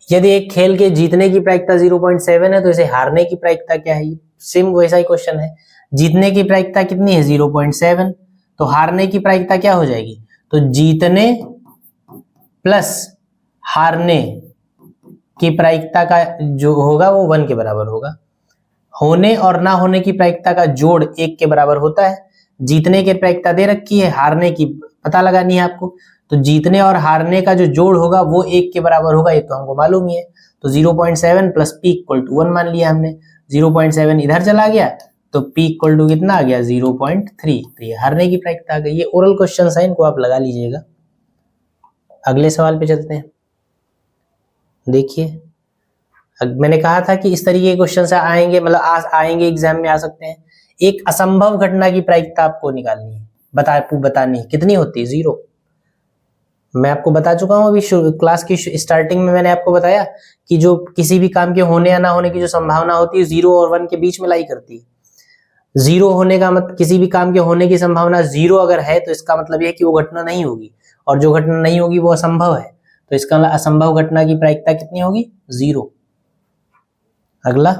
यदि एक खेल के जीतने की प्रायिकता 0.7 है तो इसे हारने की प्रायिकता क्या है। सेम वैसा ही क्वेश्चन है, जीतने की प्रायिकता कितनी है 0.7, तो हारने की प्रायिकता क्या हो जाएगी, तो जीतने प्लस हारने की प्रायिकता का जो होगा वो 1 के बराबर होगा। होने और ना होने की प्रायिकता का जोड़ 1 के बराबर होता है। जीतने की प्रायिकता दे रखी है, हारने की पता लगानी है आपको, तो जीतने और हारने का जो जोड़ होगा वो 1 के बराबर होगा, ये तो हमको मालूम ही है। तो 0.7 प्लस P इक्वल टू 1 मान लिया हमने, 0.7 इधर चला गया तो P इक्वल टू कितना आ गया 0.3, तो ये हारने की प्रायिकता आ गई। ये ओरल क्वेश्चन है, इनको आप लगा लीजिएगा। अगले सवाल पे चलते हैं। देखिए मैंने कहा था कि इस तरीके के क्वेश्चन से आएंगे, मतलब आएंगे एग्जाम में, आ सकते हैं। एक असंभव घटना की प्रायिकता आपको निकालनी है, बतानी है, कितनी होती है 0। मैं आपको बता चुका हूं अभी क्लास की स्टार्टिंग में, मैंने आपको बताया कि जो किसी भी काम के होने या ना होने की जो संभावना होती है 0 और 1 के बीच में लाई करती है। 0 होने का मतलब किसी भी काम के होने की संभावना 0 अगर है तो इसका मतलब यह है कि वो घटना नहीं होगी, और जो घटना नहीं होगी वो असंभव है, तो इसका मतलब असंभव घटना की प्रायिकता कितनी होगी 0। अगला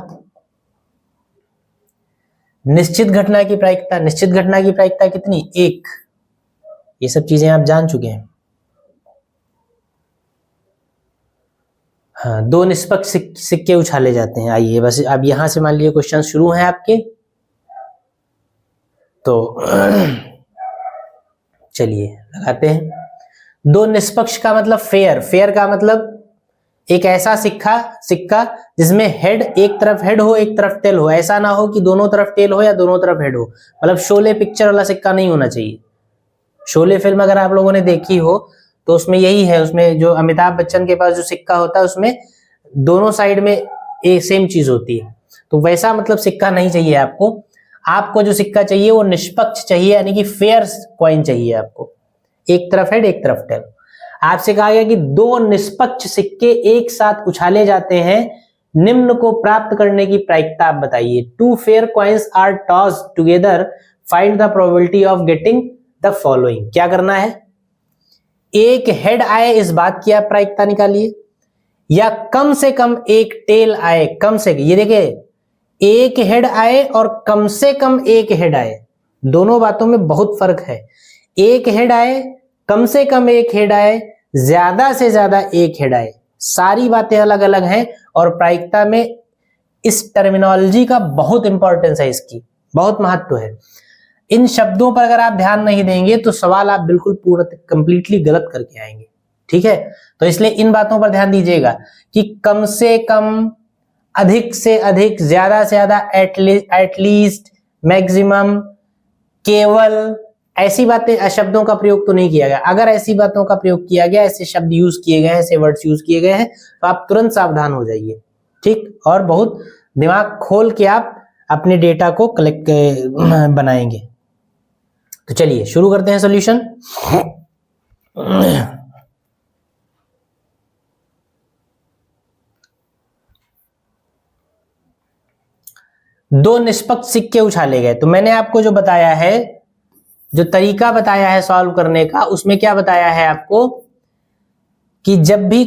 निश्चित घटना की प्रायिकता, निश्चित घटना की प्रायिकता कितनी 1। ये सब चीजें आप जान चुके हैं। हाँ, 2 निष्पक्ष सिक्के उछाले जाते हैं। आइए बस अब यहां से मान लीजिए क्वेश्चन शुरू हैं आपके, तो चलिए लगाते हैं। 2 निष्पक्ष का मतलब फेयर, फेयर का मतलब एक ऐसा सिक्का जिसमें हेड, एक तरफ हेड हो एक तरफ टेल हो, ऐसा ना हो कि दोनों तरफ टेल हो या दोनों तरफ हेड हो। मतलब शोले पिक्चर वाला सिक्का नहीं होना चाहिए। शोले फिल्म अगर आप लोगों ने देखी हो तो उसमें यही है, उसमें जो अमिताभ बच्चन के पास जो सिक्का होता है उसमें दोनों साइड में एक सेम चीज होती है, तो वैसा मतलब सिक्का नहीं चाहिए आपको। आपको जो सिक्का चाहिए वो निष्पक्ष चाहिए, यानी कि फेयर कॉइन चाहिए आपको, एक तरफ हेड एक तरफ टेल। आपसे कहा गया कि 2 निष्पक्ष सिक्के एक साथ उछाले जाते हैं, निम्न को प्राप्त करने की प्रायिकता आप बताइए। 2 fair coins are tossed together, find the probability of getting the following। क्या करना है, एक हेड आए इस बात की आप प्रायिकता निकालिए, या कम से कम एक टेल आए, कम से, ये देखिए एक हेड आए और कम से कम एक हेड आए, दोनों बातों में बहुत फर्क है। एक हेड आए, कम से कम एक हेड आए, ज्यादा से ज्यादा एक हेड आए, सारी बातें अलग अलग हैं और प्रायिकता में इस टर्मिनोलॉजी का बहुत इंपॉर्टेंस है, इसकी बहुत महत्व है। इन शब्दों पर अगर आप ध्यान नहीं देंगे तो सवाल आप बिल्कुल पूर्ण कंप्लीटली गलत करके आएंगे, ठीक है। तो इसलिए इन बातों पर ध्यान दीजिएगा कि कम से कम, अधिक से अधिक, ज्यादा से ज्यादा, एटलीस्ट, मैक्सिमम, केवल, ऐसी बातें शब्दों का प्रयोग तो नहीं किया गया। अगर ऐसी बातों का प्रयोग किया गया, ऐसे शब्द यूज किए गए हैं, ऐसे वर्ड्स यूज किए गए हैं, तो आप तुरंत सावधान हो जाइए, ठीक। और बहुत दिमाग खोल के आप अपने डेटा को कलेक्ट बनाएंगे। तो चलिए शुरू करते हैं सॉल्यूशन। दो निष्पक्ष सिक्के उछाले गए। तो मैंने आपको जो बताया है, जो तरीका बताया है सॉल्व करने का, उसमें क्या बताया है आपको कि जब भी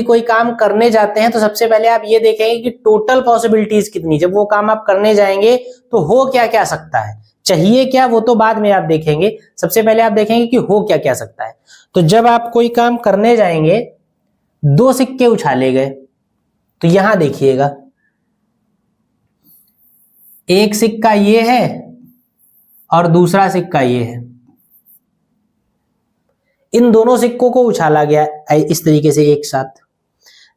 कोई काम करने जाते हैं तो सबसे पहले आप ये देखेंगे कि टोटल पॉसिबिलिटीज कितनी। जब वो काम आप करने जाएंगे तो हो क्या क्या सकता है, चाहिए क्या, वो तो बाद में आप देखेंगे। सबसे पहले आप देखेंगे कि हो क्या क्या सकता है। तो जब आप कोई काम करने जाएंगे, दो सिक्के उछाले गए, तो यहां देखिएगा, एक सिक्का ये है और दूसरा सिक्का ये है। इन दोनों सिक्कों को उछाला गया इस तरीके से एक साथ।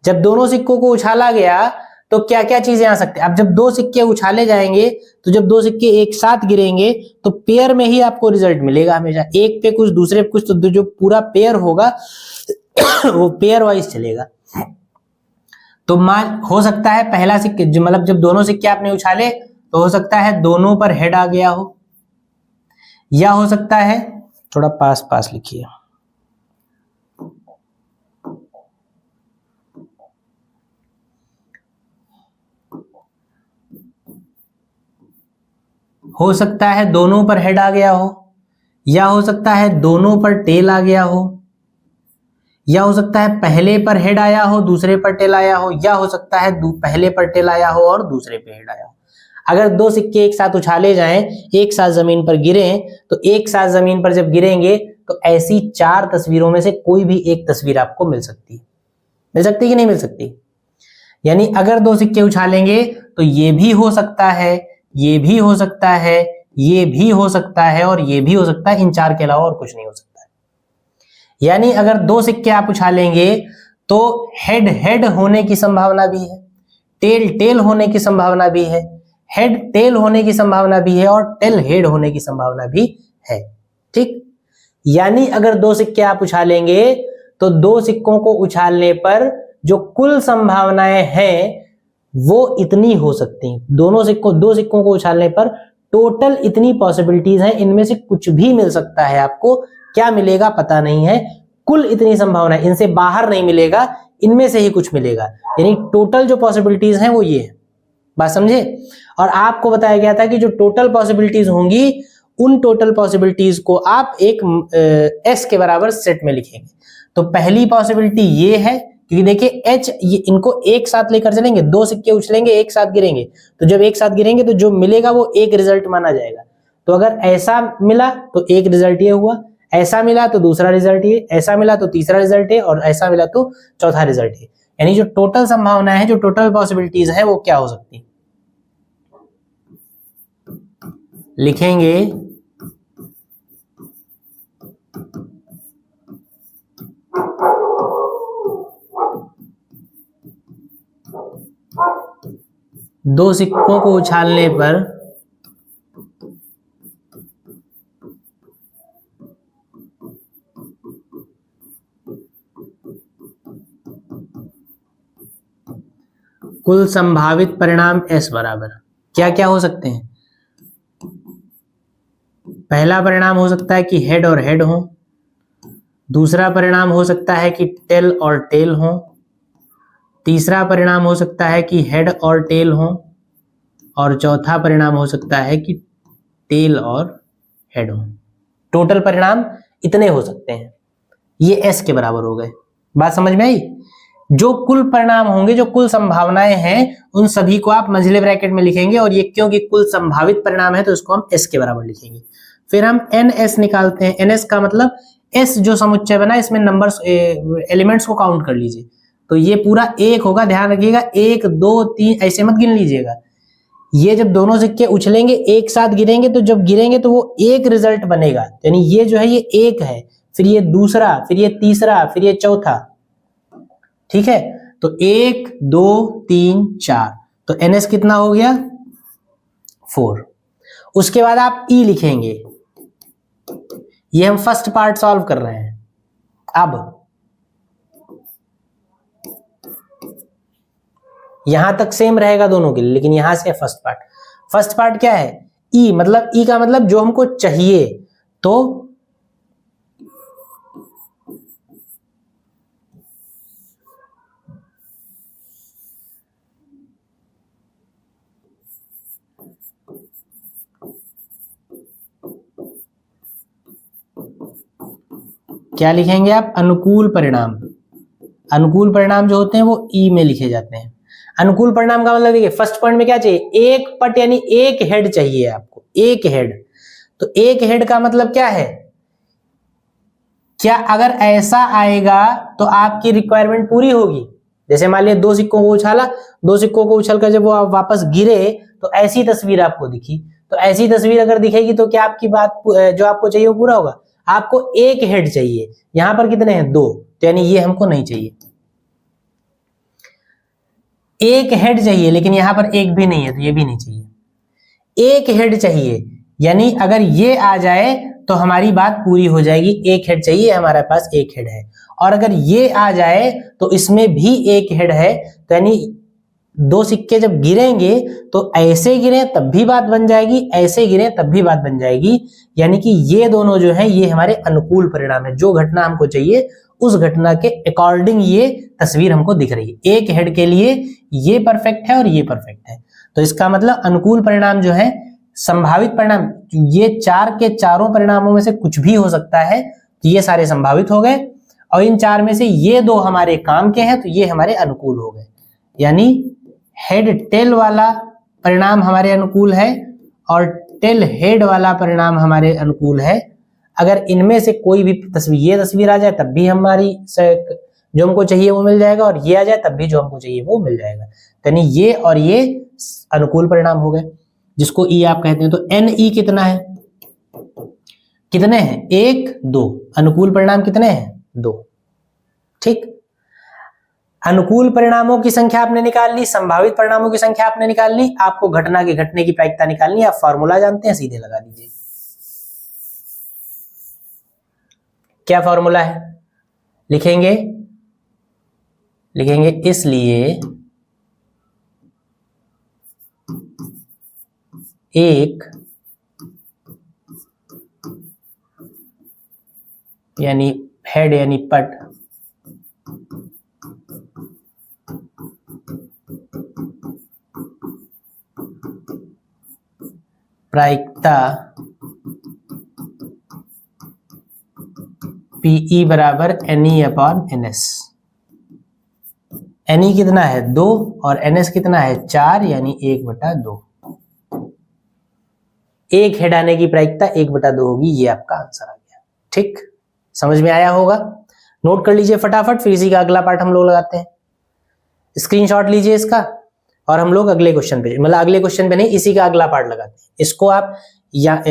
जब दोनों सिक्कों को उछाला गया तो क्या क्या चीजें आ सकती है। अब जब दो सिक्के उछाले जाएंगे, तो जब दो सिक्के एक साथ गिरेंगे तो पेयर में ही आपको रिजल्ट मिलेगा हमेशा। एक पे कुछ, दूसरे पे कुछ, तो जो पूरा पेयर होगा वो पेयर वाइज चलेगा। तो मान हो सकता है पहला सिक्के, मतलब जब दोनों सिक्के आपने उछाले तो हो सकता है दोनों पर हेड आ गया हो, या हो सकता है, थोड़ा पास पास लिखिए, हो सकता है दोनों पर हेड आ गया हो, या हो सकता है दोनों पर टेल आ गया हो, या हो सकता है पहले पर हेड आया हो दूसरे पर टेल आया हो, या हो सकता है पहले पर टेल आया हो और दूसरे पे हेड आया हो। अगर दो सिक्के एक साथ उछाले जाएं, एक साथ जमीन पर गिरें, तो एक साथ जमीन पर जब गिरेंगे तो ऐसी चार तस्वीरों में से कोई भी एक तस्वीर आपको मिल सकती है। मिल सकती है कि नहीं मिल सकती? यानी अगर दो सिक्के उछालेंगे तो ये भी हो सकता है, ये भी हो सकता है, ये भी हो सकता है और ये भी हो सकता है। इन चार के अलावा और कुछ नहीं हो सकता है। यानी अगर दो सिक्के आप उछालेंगे तो हेड हेड होने की संभावना भी है, टेल टेल होने की संभावना भी है, हेड टेल होने की संभावना भी है और टेल हेड होने की संभावना भी है, ठीक। यानी अगर दो सिक्के आप उछालेंगे तो दो सिक्कों को उछालने पर जो कुल संभावनाएं हैं वो इतनी हो सकती हैं। दो सिक्कों को उछालने पर टोटल इतनी पॉसिबिलिटीज हैं, इनमें से कुछ भी मिल सकता है। आपको क्या मिलेगा पता नहीं है, कुल इतनी संभावना, इनसे बाहर नहीं मिलेगा, इनमें से ही कुछ मिलेगा। यानी टोटल जो पॉसिबिलिटीज हैं वो ये है। बात समझे? और आपको बताया गया था कि जो टोटल पॉसिबिलिटीज होंगी, उन टोटल पॉसिबिलिटीज को आप एक एस के बराबर सेट में लिखेंगे। तो पहली पॉसिबिलिटी ये है, क्योंकि देखिए एच, ये इनको एक साथ लेकर चलेंगे, दो सिक्के उछलेंगे एक साथ गिरेंगे, तो जब एक साथ गिरेंगे तो जो मिलेगा वो एक रिजल्ट माना जाएगा। तो अगर ऐसा मिला तो एक रिजल्ट ये हुआ, ऐसा मिला तो दूसरा रिजल्ट ये, ऐसा मिला तो तीसरा रिजल्ट है, और ऐसा मिला तो चौथा रिजल्ट है। यानी जो टोटल संभावना है, जो टोटल पॉसिबिलिटीज है, वो क्या हो सकती है? लिखेंगे दो सिक्कों को उछालने पर कुल संभावित परिणाम एस बराबर क्या क्या हो सकते हैं। पहला परिणाम हो सकता है कि हेड और हेड हो, दूसरा परिणाम हो सकता है कि टेल और टेल हो, तीसरा परिणाम हो सकता है कि हेड और टेल हो, और चौथा परिणाम हो सकता है कि टेल और हेड हो। टोटल परिणाम इतने हो सकते हैं। ये एस के बराबर हो गए। बात समझ में आई? जो कुल परिणाम होंगे, जो कुल संभावनाएं हैं, उन सभी को आप मंझले ब्रैकेट में लिखेंगे, और ये क्योंकि कुल संभावित परिणाम है तो इसको हम एस के बराबर लिखेंगे। फिर हम एन एस निकालते हैं। एन एस का मतलब एस जो समुच्चय बना, इसमें नंबर्स एलिमेंट्स को काउंट कर लीजिए। तो ये पूरा एक होगा, ध्यान रखिएगा, 1 2 3 ऐसे मत गिन लीजिएगा। ये जब दोनों सिक्के उछलेंगे एक साथ गिरेंगे, तो जब गिरेंगे तो वो एक रिजल्ट बनेगा। यानी ये जो है ये एक है, फिर ये दूसरा, फिर ये तीसरा, फिर ये चौथा, ठीक है। तो 1 2 3 4, तो एनएस कितना हो गया? 4। उसके बाद आप ई लिखेंगे। ये हम फर्स्ट पार्ट सॉल्व कर रहे हैं। अब यहां तक सेम रहेगा दोनों के लिए, लेकिन यहां से फर्स्ट पार्ट क्या है, ई, मतलब ई का मतलब जो हमको चाहिए, तो क्या लिखेंगे आप, अनुकूल परिणाम। अनुकूल परिणाम जो होते हैं वो ई में लिखे जाते हैं। अनुकूल परिणाम का मतलब देखिए, फर्स्ट पॉइंट में क्या चाहिए, एक पट यानी एक हेड चाहिए आपको, एक हेड। तो एक हेड का मतलब क्या है, क्या अगर ऐसा आएगा तो आपकी रिक्वायरमेंट पूरी होगी। जैसे मान लिया 2 सिक्कों को उछाला, 2 सिक्कों को उछलकर जब वो वापस गिरे तो ऐसी तस्वीर आपको दिखी, तो ऐसी तस्वीर अगर दिखेगी तो क्या आपकी बात जो आपको चाहिए वो पूरा होगा। आपको एक हेड चाहिए, यहां पर कितने हैं, 2, तो यानी ये हमको नहीं चाहिए। एक हेड चाहिए लेकिन यहां पर एक भी नहीं है, तो ये भी नहीं चाहिए। एक हेड चाहिए, यानी अगर ये आ जाए तो हमारी बात पूरी हो जाएगी। एक हेड चाहिए, हमारे पास एक हेड है। और अगर ये आ जाए तो इसमें भी एक हेड है, तो यानी 2 सिक्के जब गिरेंगे तो ऐसे गिरे तब भी बात बन जाएगी, ऐसे गिरे तब भी बात बन जाएगी। यानी कि ये दोनों जो है ये हमारे अनुकूल परिणाम है। जो घटना हमको चाहिए उस घटना के अकॉर्डिंग ये तस्वीर हमको दिख रही है। एक हेड के लिए ये परफेक्ट है और ये परफेक्ट है, तो इसका मतलब अनुकूल परिणाम जो है, संभावित परिणाम, ये 4 के चारों परिणामों में से कुछ भी हो सकता है, तो ये सारे संभावित हो गए। और इन 4 में से ये 2 हमारे काम के हैं, तो ये हमारे अनुकूल हो गए। यानी हेड टेल वाला परिणाम हमारे अनुकूल है और टेल हेड वाला परिणाम हमारे अनुकूल है। अगर इनमें से कोई भी तस्वीर, ये तस्वीर आ जाए तब भी हमारी जो हमको चाहिए वो मिल जाएगा, और ये आ जाए तब भी जो हमको चाहिए वो मिल जाएगा। यानी ये और ये अनुकूल परिणाम हो गए, जिसको ई आप कहते हैं। तो एन ई कितना है, कितने हैं, 1 2। अनुकूल परिणाम कितने हैं, 2। ठीक, अनुकूल परिणामों की संख्या आपने निकाल ली, संभावित परिणामों की संख्या आपने निकाल ली। आपको घटना के घटने की प्रायिकता निकालनी है, आप फॉर्मूला जानते हैं, सीधे लगा दीजिए। क्या फॉर्मूला है, लिखेंगे इसलिए एक यानी हेड यानी पट प्रायिकता PE बराबर NE अपॉन NS। NE कितना है, 2, और NS कितना है, 4, यानी 1/2। एक हेड आने की प्रायिकता 1/2 होगी, ये आपका आंसर आ गया। ठीक, समझ में आया होगा। नोट कर लीजिए फटाफट, फिर इसी का अगला पार्ट हम लोग लगाते हैं। स्क्रीनशॉट लीजिए इसका और हम लोग अगले क्वेश्चन पे, मतलब अगले क्वेश्चन पे नहीं, इसी का अगला पार्ट लगाते हैं। इसको आप या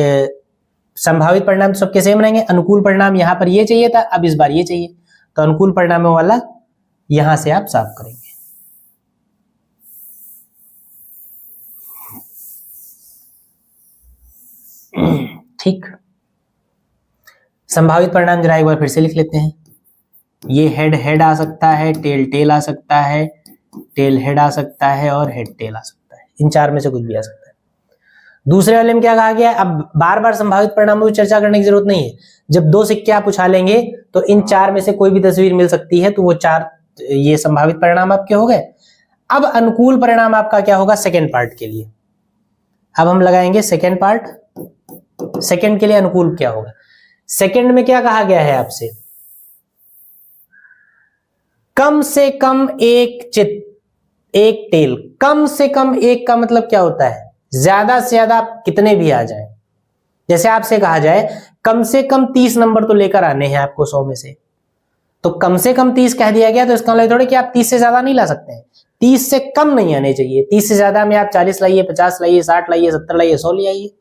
संभावित परिणाम सबके सेम रहेंगे। अनुकूल परिणाम यहां पर ये चाहिए था, अब इस बार ये चाहिए, तो अनुकूल परिणामों वाला यहां से आप साफ करेंगे। ठीक, संभावित परिणाम जरा एक बार फिर से लिख लेते हैं। ये हेड हेड आ सकता है, टेल टेल आ सकता है, टेल हेड आ सकता है, और हेड टेल आ सकता है। इन 4 में से कुछ भी आ सकता है। दूसरे वाले में क्या कहा गया है, अब बार बार संभावित परिणामों की चर्चा करने की जरूरत नहीं है। जब 2 सिक्के आप उछालेंगे तो इन 4 में से कोई भी तस्वीर मिल सकती है, तो वो 4 ये संभावित परिणाम आपके हो गए। अब अनुकूल परिणाम आपका क्या होगा सेकेंड पार्ट के लिए। अब हम लगाएंगे सेकेंड पार्ट। सेकेंड के लिए अनुकूल क्या होगा, सेकेंड में क्या कहा गया है आपसे, कम से कम एक एक टेल। कम से कम एक का मतलब क्या होता है, ज्यादा से ज्यादा कितने भी आ जाए। जैसे आपसे कहा जाए कम से कम 30 नंबर तो लेकर आने हैं आपको 100 में से, तो कम से कम 30 कह दिया गया, तो इसका मतलब थोड़ी कि आप 30 से ज्यादा नहीं ला सकते हैं। 30 से कम नहीं आने चाहिए, 30 से ज्यादा में आप 40 लाइए, 50 लाइए, 60 लाइए, 70 लाइए, 100 ले आइए।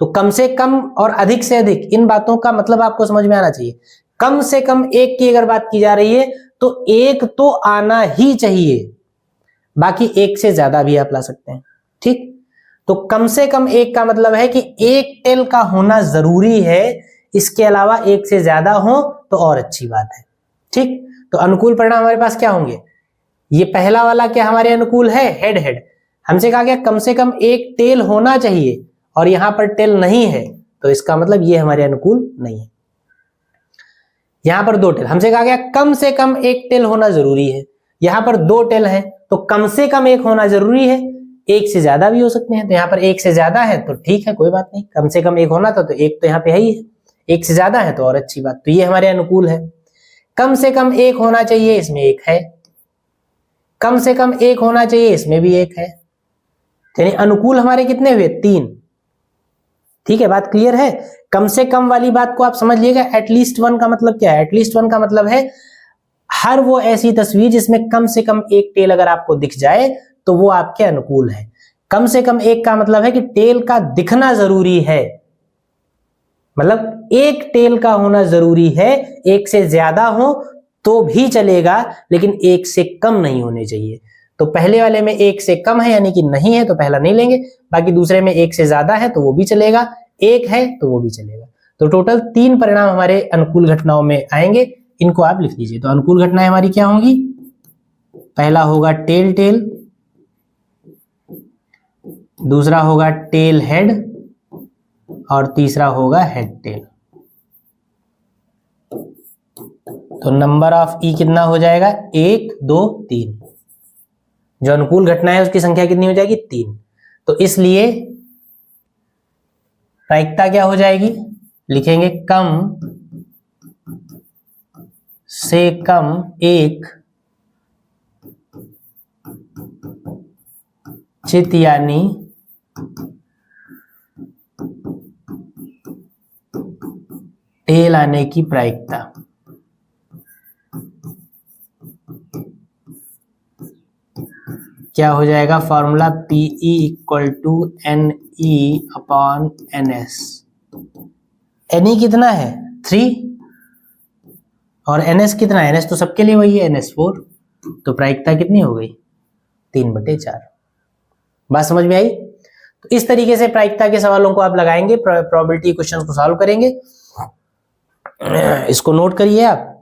तो कम से कम और अधिक से अधिक, इन बातों का मतलब आपको समझ में आना चाहिए। कम से कम एक की अगर बात की जा रही है तो एक तो आना ही चाहिए, बाकी एक से ज्यादा भी आप ला सकते हैं। ठीक, तो कम से कम एक का मतलब है कि एक टेल का होना जरूरी है। इसके अलावा एक से ज्यादा हो तो और अच्छी बात है। ठीक, तो अनुकूल परिणाम हमारे पास क्या होंगे? ये पहला वाला क्या हमारे अनुकूल है? Head head. हमसे कहा गया कम से कम एक टेल होना चाहिए और यहां पर टेल नहीं है, तो इसका मतलब ये हमारे अनुकूल नहीं है। यहां पर दो टेल, हमसे कहा गया कम से कम एक टेल होना जरूरी है, यहां पर दो टेल है तो कम से कम एक होना जरूरी है, एक से ज्यादा भी हो सकते हैं। तो यहाँ पर एक से ज्यादा है तो ठीक है, कोई बात नहीं, कम से कम एक होना था तो एक तो यहाँ पे है ही है, एक से ज्यादा है तो और अच्छी बात। तो ये हमारे अनुकूल है। कम से कम एक होना चाहिए, इसमें एक है, कम से कम एक होना चाहिए, इसमें भी एक है, यानी अनुकूल हमारे कितने हुए? 3। ठीक है, बात क्लियर है? कम से कम वाली बात को आप समझ लीजिएगा। एटलीस्ट 1 का मतलब क्या है? एटलीस्ट 1 का मतलब है हर वो ऐसी तस्वीर जिसमें कम से कम एक टेल अगर आपको दिख जाए तो वो आपके अनुकूल है। कम से कम एक का मतलब है कि टेल का दिखना जरूरी है, मतलब एक टेल का होना जरूरी है। एक से ज्यादा हो तो भी चलेगा लेकिन एक से कम नहीं होने चाहिए। तो पहले वाले में एक से कम है यानी कि नहीं है तो पहला नहीं लेंगे, बाकी दूसरे में एक से ज्यादा है तो वो भी चलेगा, एक है तो वो भी चलेगा। तो टोटल 3 परिणाम हमारे अनुकूल घटनाओं में आएंगे, इनको आप लिख लीजिए। तो अनुकूल घटनाएं हमारी क्या होंगी? पहला होगा टेल टेल, दूसरा होगा टेल हेड और तीसरा होगा हेड टेल। तो नंबर ऑफ ई कितना हो जाएगा? 1 2 3। जो अनुकूल घटना है उसकी संख्या कितनी हो जाएगी? 3। तो इसलिए प्रायिकता क्या हो जाएगी? लिखेंगे कम से कम एक चित यानी टेल आने की प्रायिकता। क्या हो जाएगा? Formula PE equal to NE upon NS। NE कितना है? 3 और NS कितना है? NS तो सबके लिए वही है, NS4। तो प्रायिकता कितनी हो गई? 3/4। बात समझ में आई? तो इस तरीके से प्रायिकता के सवालों को आप लगाएंगे, प्रोबेबिलिटी क्वेश्चन को सॉल्व करेंगे। इसको नोट करिए आप,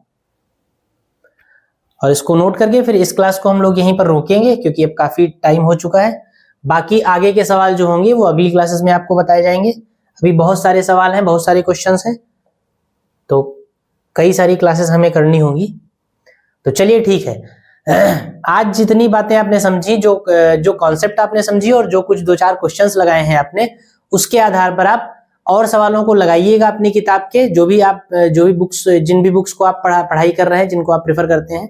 और इसको नोट करके फिर इस क्लास को हम लोग यहीं पर रोकेंगे क्योंकि अब काफी टाइम हो चुका है। बाकी आगे के सवाल जो होंगे वो अगली क्लासेस में आपको बताए जाएंगे। अभी बहुत सारे सवाल हैं, बहुत सारे क्वेश्चंस हैं, तो कई सारी क्लासेस हमें करनी होंगी। तो चलिए ठीक है, आज जितनी बातें आपने समझी, जो कॉन्सेप्ट आपने समझी और जो कुछ 2-4 क्वेश्चंस लगाए हैं आपने, उसके आधार पर आप और सवालों को लगाइएगा अपनी किताब के। जो भी बुक्स, जिन भी बुक्स को आप पढ़ाई कर रहे हैं, जिनको आप प्रेफर करते हैं,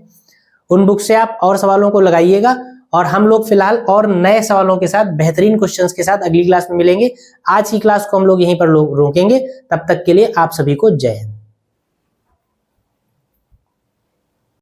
उन बुक से आप और सवालों को लगाइएगा। और हम लोग फिलहाल और नए सवालों के साथ, बेहतरीन क्वेश्चंस के साथ अगली क्लास में मिलेंगे। आज की क्लास को हम लोग यहीं पर रोकेंगे। तब तक के लिए आप सभी को जय हिंद।